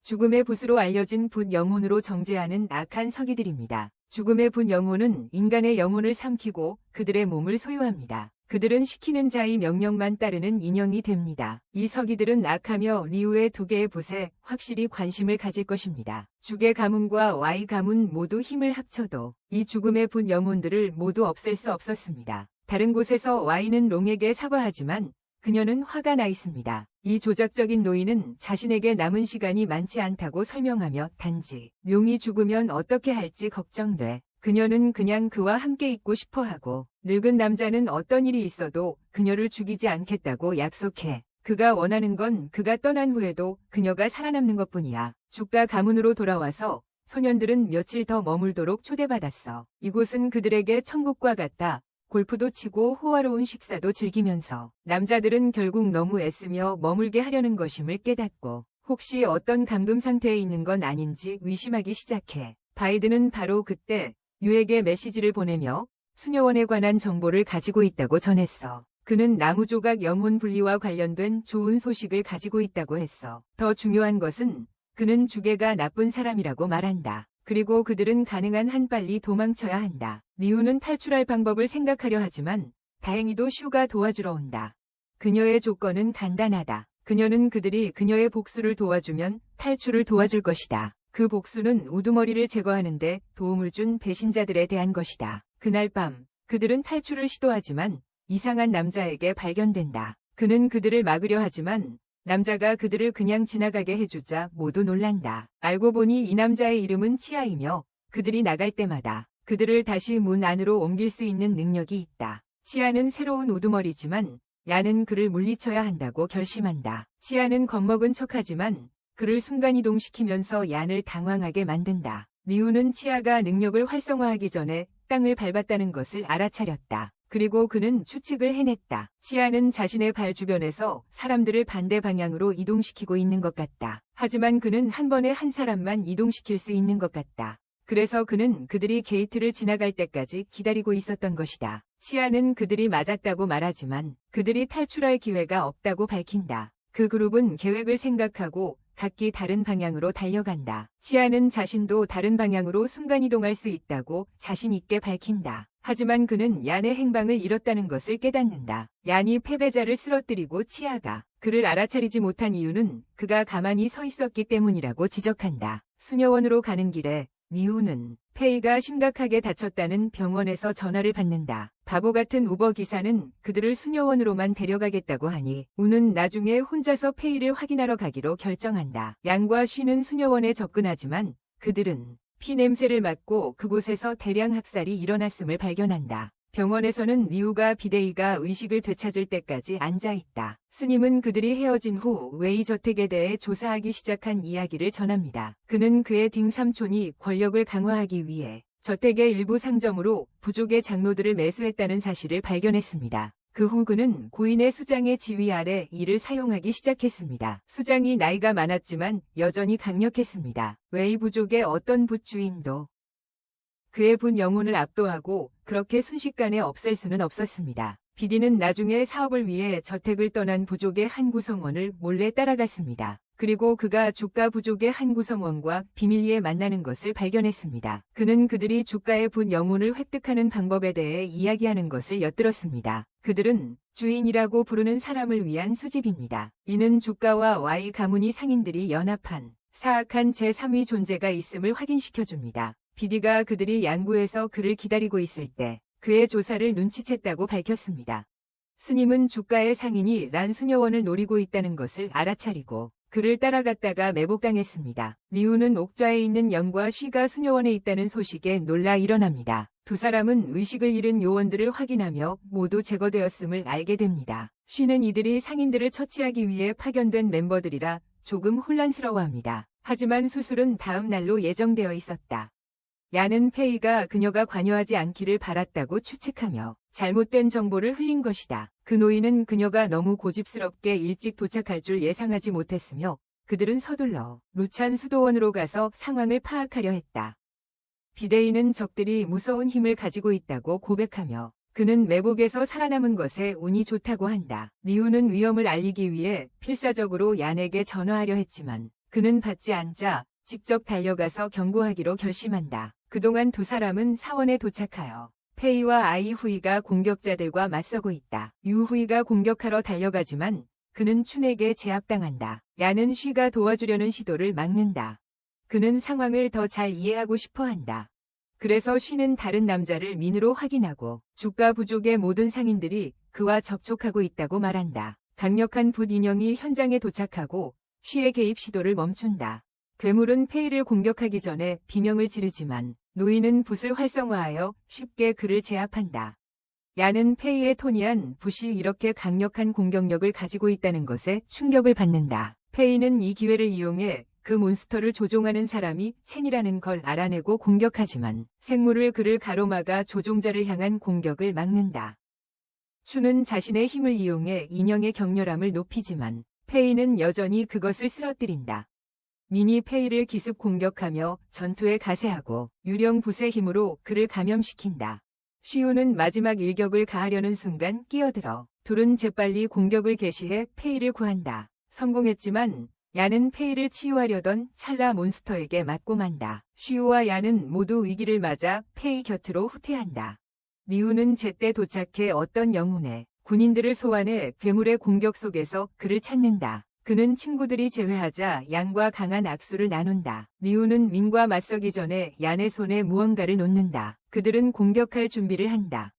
죽음의 붓으로 알려진 붓 영혼으로 정죄하는 악한 서기들입니다. 죽음의 붓 영혼은 인간의 영혼을 삼키고 그들의 몸을 소유합니다. 그들은 시키는 자의 명령만 따르는 인형이 됩니다. 이 서기들은 악하며 리우의 두 개의 붓에 확실히 관심을 가질 것입니다. 죽의 가문과 Y 가문 모두 힘을 합쳐도 이 죽음의 붓 영혼들을 모두 없앨 수 없었습니다. 다른 곳에서 Y는 롱에게 사과하지만 그녀는 화가 나 있습니다. 이 조작적인 노인은 자신에게 남은 시간이 많지 않다고 설명하며 단지 룡이 죽으면 어떻게 할지 걱정돼. 그녀는 그냥 그와 함께 있고 싶어하고 늙은 남자는 어떤 일이 있어도 그녀를 죽이지 않겠다고 약속해. 그가 원하는 건 그가 떠난 후에도 그녀가 살아남는 것뿐이야. 죽다 가문으로 돌아와서 소년들은 며칠 더 머물도록 초대받았어. 이곳은 그들에게 천국과 같다. 골프도 치고 호화로운 식사도 즐기면서 남자들은 결국 너무 애쓰며 머물게 하려는 것임을 깨닫고 혹시 어떤 감금 상태에 있는 건 아닌지 의심하기 시작해. 바이든은 바로 그때 유에게 메시지를 보내며 수녀원에 관한 정보를 가지고 있다고 전했어. 그는 나무조각 영혼 분리와 관련된 좋은 소식을 가지고 있다고 했어. 더 중요한 것은 그는 주계가 나쁜 사람이라고 말한다. 그리고 그들은 가능한 한 빨리 도망쳐야 한다. 리우는 탈출할 방법을 생각하려 하지만 다행히도 슈가 도와주러 온다. 그녀의 조건은 간단하다. 그녀는 그들이 그녀의 복수를 도와주면 탈출을 도와줄 것이다. 그 복수는 우두머리를 제거하는데 도움을 준 배신자들에 대한 것이다. 그날 밤 그들은 탈출을 시도하지만 이상한 남자에게 발견된다. 그는 그들을 막으려 하지만 남자가 그들을 그냥 지나가게 해주자 모두 놀란다. 알고 보니 이 남자의 이름은 치아이며 그들이 나갈 때마다 그들을 다시 문 안으로 옮길 수 있는 능력이 있다. 치아는 새로운 우두머리지만 야는 그를 물리쳐야 한다고 결심한다. 치아는 겁먹은 척하지만 그를 순간이동시키면서 얀을 당황하게 만든다. 리우는 치아가 능력을 활성화하기 전에 땅을 밟았다는 것을 알아차렸다. 그리고 그는 추측을 해냈다. 치아는 자신의 발 주변에서 사람들을 반대 방향으로 이동시키고 있는 것 같다. 하지만 그는 한 번에 한 사람만 이동시킬 수 있는 것 같다. 그래서 그는 그들이 게이트를 지나갈 때까지 기다리고 있었던 것이다. 치아는 그들이 맞았다고 말하지만 그들이 탈출할 기회가 없다고 밝힌다. 그 그룹은 계획을 생각하고 각기 다른 방향으로 달려간다. 치아는 자신도 다른 방향으로 순간이동할 수 있다고 자신 있게 밝힌다. 하지만 그는 얀의 행방을 잃었다는 것을 깨닫는다. 얀이 패배자를 쓰러뜨리고 치아가 그를 알아차리지 못한 이유는 그가 가만히 서 있었기 때문이라고 지적한다. 수녀원으로 가는 길에 리우는 페이가 심각하게 다쳤다는 병원에서 전화를 받는다. 바보 같은 우버 기사는 그들을 수녀원으로만 데려가겠다고 하니 우는 나중에 혼자서 페이를 확인하러 가기로 결정한다. 얀과 쉬는 수녀원에 접근하지만 그들은 피 냄새를 맡고 그곳에서 대량 학살이 일어났음을 발견한다. 병원에서는 리우가 비데이가 의식을 되찾을 때까지 앉아있다. 스님은 그들이 헤어진 후 웨이 저택에 대해 조사하기 시작한 이야기를 전합니다. 그는 그의 딩 삼촌이 권력을 강화하기 위해 저택의 일부 상점으로 부족의 장로들을 매수했다는 사실을 발견했습니다. 그 후 그는 고인의 수장의 지휘 아래 이를 사용하기 시작했습니다. 수장이 나이가 많았지만 여전히 강력했습니다. 웨이 부족의 어떤 붓 주인도 그의 분 영혼을 압도하고 그렇게 순식간에 없앨 수는 없었습니다. 비디는 나중에 사업을 위해 저택을 떠난 부족의 한 구성원을 몰래 따라갔습니다. 그리고 그가 주가 부족의 한 구성원과 비밀리에 만나는 것을 발견했습니다. 그는 그들이 주가의 분 영혼을 획득하는 방법에 대해 이야기하는 것을 엿들었습니다. 그들은 주인이라고 부르는 사람을 위한 수집입니다. 이는 주가와 Y 가문이 상인들이 연합한 사악한 제3위 존재가 있음을 확인시켜줍니다. 비디가 그들이 양구에서 그를 기다리고 있을 때 그의 조사를 눈치챘다고 밝혔습니다. 스님은 주가의 상인이 란 수녀원을 노리고 있다는 것을 알아차리고 그를 따라갔다가 매복당했습니다. 리우는 옥좌에 있는 영과 쉬가 수녀원에 있다는 소식에 놀라 일어납니다. 두 사람은 의식을 잃은 요원들을 확인하며 모두 제거되었음을 알게 됩니다. 쉬는 이들이 상인들을 처치하기 위해 파견된 멤버들이라 조금 혼란스러워합니다. 하지만 수술은 다음 날로 예정되어 있었다. 얀은 페이가 그녀가 관여하지 않기를 바랐다고 추측하며 잘못된 정보를 흘린 것이다. 그 노인은 그녀가 너무 고집스럽게 일찍 도착할 줄 예상하지 못했으며 그들은 서둘러 루찬 수도원으로 가서 상황을 파악하려 했다. 비데이는 적들이 무서운 힘을 가지고 있다고 고백하며 그는 매복에서 살아남은 것에 운이 좋다고 한다. 리우는 위험을 알리기 위해 필사적으로 얀에게 전화하려 했지만 그는 받지 않자 직접 달려가서 경고하기로 결심한다. 그동안 두 사람은 사원에 도착하여 페이와 아이 후이가 공격자들과 맞서고 있다. 유 후이가 공격하러 달려가지만 그는 춘에게 제압당한다. 얀은 쉬가 도와주려는 시도를 막는다. 그는 상황을 더 잘 이해하고 싶어 한다. 그래서 쉬는 다른 남자를 민으로 확인하고 주가 부족의 모든 상인들이 그와 접촉하고 있다고 말한다. 강력한 붓 인형이 현장에 도착하고 쉬의 개입 시도를 멈춘다. 괴물은 페이를 공격하기 전에 비명을 지르지만 노인은 붓을 활성화하여 쉽게 그를 제압한다. 얀은 페이의 토니한 붓이 이렇게 강력한 공격력을 가지고 있다는 것에 충격을 받는다. 페이는 이 기회를 이용해 그 몬스터를 조종하는 사람이 첸이라는 걸 알아내고 공격하지만 생물을 그를 가로막아 조종자를 향한 공격을 막는다. 춘은 자신의 힘을 이용해 인형의 격렬함을 높이지만 페이는 여전히 그것을 쓰러뜨린다. 민이 페이를 기습 공격하며 전투에 가세하고 유령 붓의 힘으로 그를 감염시킨다. 쉬우는 마지막 일격을 가하려는 순간 끼어들어 둘은 재빨리 공격을 개시해 페이를 구한다. 성공했지만 얀은 페이를 치유하려던 찰나 몬스터에게 맞고 만다. 쉬우와 얀은 모두 위기를 맞아 페이 곁으로 후퇴한다. 리우는 제때 도착해 어떤 영혼의 군인들을 소환해 괴물의 공격 속에서 그를 찾는다. 그는 친구들이 제외하자 얀과 강한 악수를 나눈다. 리우는 민과 맞서기 전에 얀의 손에 무언가를 놓는다. 그들은 공격할 준비를 한다.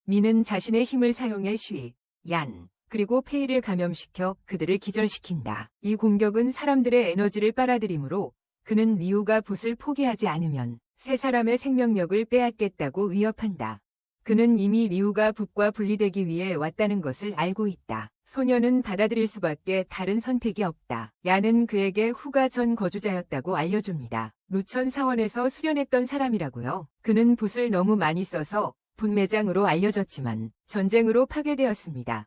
민은 자신의 힘을 사용해 쉬, 얀, 그리고 페이를 감염시켜 그들을 기절시킨다. 이 공격은 사람들의 에너지를 빨아들이므로 그는 리우가 붓을 포기하지 않으면 세 사람의 생명력을 빼앗겠다고 위협한다. 그는 이미 리우가 붓과 분리되기 위해 왔다는 것을 알고 있다. 소녀는 받아들일 수밖에 다른 선택이 없다. 얀은 그에게 후가 전 거주자였다고 알려줍니다. 루천 사원에서 수련했던 사람이라고요. 그는 붓을 너무 많이 써서 붓 매장으로 알려졌지만 전쟁으로 파괴되었습니다.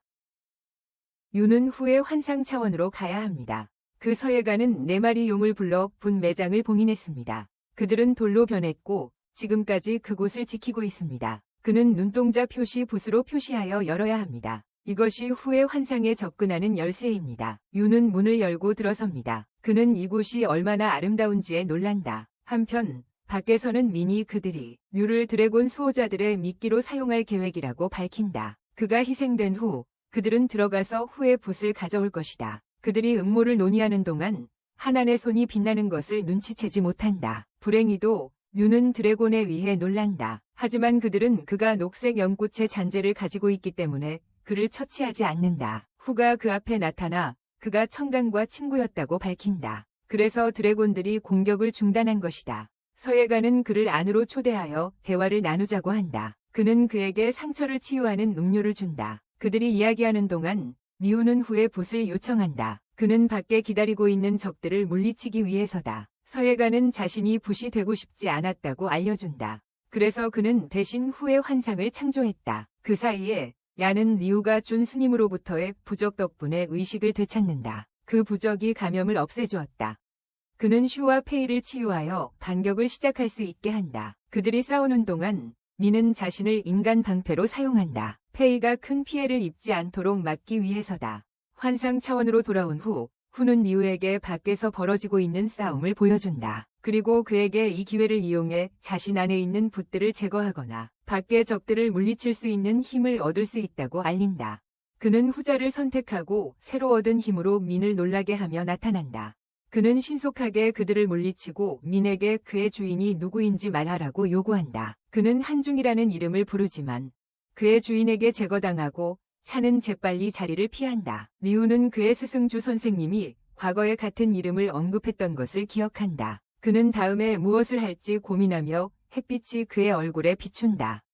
유는 후에 환상 차원으로 가야 합니다. 그 서예가는 4마리 용을 불러 붓 매장을 봉인했습니다. 그들은 돌로 변했고 지금까지 그곳을 지키고 있습니다. 그는 눈동자 표시 붓으로 표시하여 열어야 합니다. 이것이 후의 환상에 접근하는 열쇠입니다. 유는 문을 열고 들어섭니다. 그는 이곳이 얼마나 아름다운지에 놀란다. 한편 밖에서는 민이 그들이 유를 드래곤 수호자들의 미끼로 사용할 계획이라고 밝힌다. 그가 희생된 후 그들은 들어가서 후의 붓을 가져올 것이다. 그들이 음모를 논의하는 동안 하난의 손이 빛나는 것을 눈치채지 못한다. 불행히도 유는 드래곤에 의해 놀란다. 하지만 그들은 그가 녹색 연꽃의 잔재를 가지고 있기 때문에 그를 처치하지 않는다. 후가 그 앞에 나타나 그가 청강과 친구였다고 밝힌다. 그래서 드래곤들이 공격을 중단한 것이다. 서예가는 그를 안으로 초대하여 대화를 나누자고 한다. 그는 그에게 상처를 치유하는 음료를 준다. 그들이 이야기하는 동안 미우는 후의 붓을 요청한다. 그는 밖에 기다리고 있는 적들을 물리치기 위해서다. 서예가는 자신이 붓이 되고 싶지 않았다고 알려준다. 그래서 그는 대신 후의 환상을 창조했다. 그 사이에 야는 리우가 준 스님으로부터의 부적 덕분에 의식을 되찾는다. 그 부적이 감염을 없애주었다. 그는 슈와 페이를 치유하여 반격을 시작할 수 있게 한다. 그들이 싸우는 동안 미는 자신을 인간 방패로 사용한다. 페이가 큰 피해를 입지 않도록 막기 위해서다. 환상 차원으로 돌아온 후는 리우에게 밖에서 벌어지고 있는 싸움을 보여준다. 그리고 그에게 이 기회를 이용해 자신 안에 있는 붓들을 제거하거나 밖의 적들을 물리칠 수 있는 힘을 얻을 수 있다고 알린다. 그는 후자를 선택하고 새로 얻은 힘으로 민을 놀라게 하며 나타난다. 그는 신속하게 그들을 물리치고 민에게 그의 주인이 누구인지 말하라고 요구한다. 그는 한중이라는 이름을 부르지만 그의 주인에게 제거당하고 차는 재빨리 자리를 피한다. 리우는 그의 스승주 선생님이 과거에 같은 이름을 언급했던 것을 기억한다. 그는 다음에 무엇을 할지 고민하며 햇빛이 그의 얼굴에 비춘다.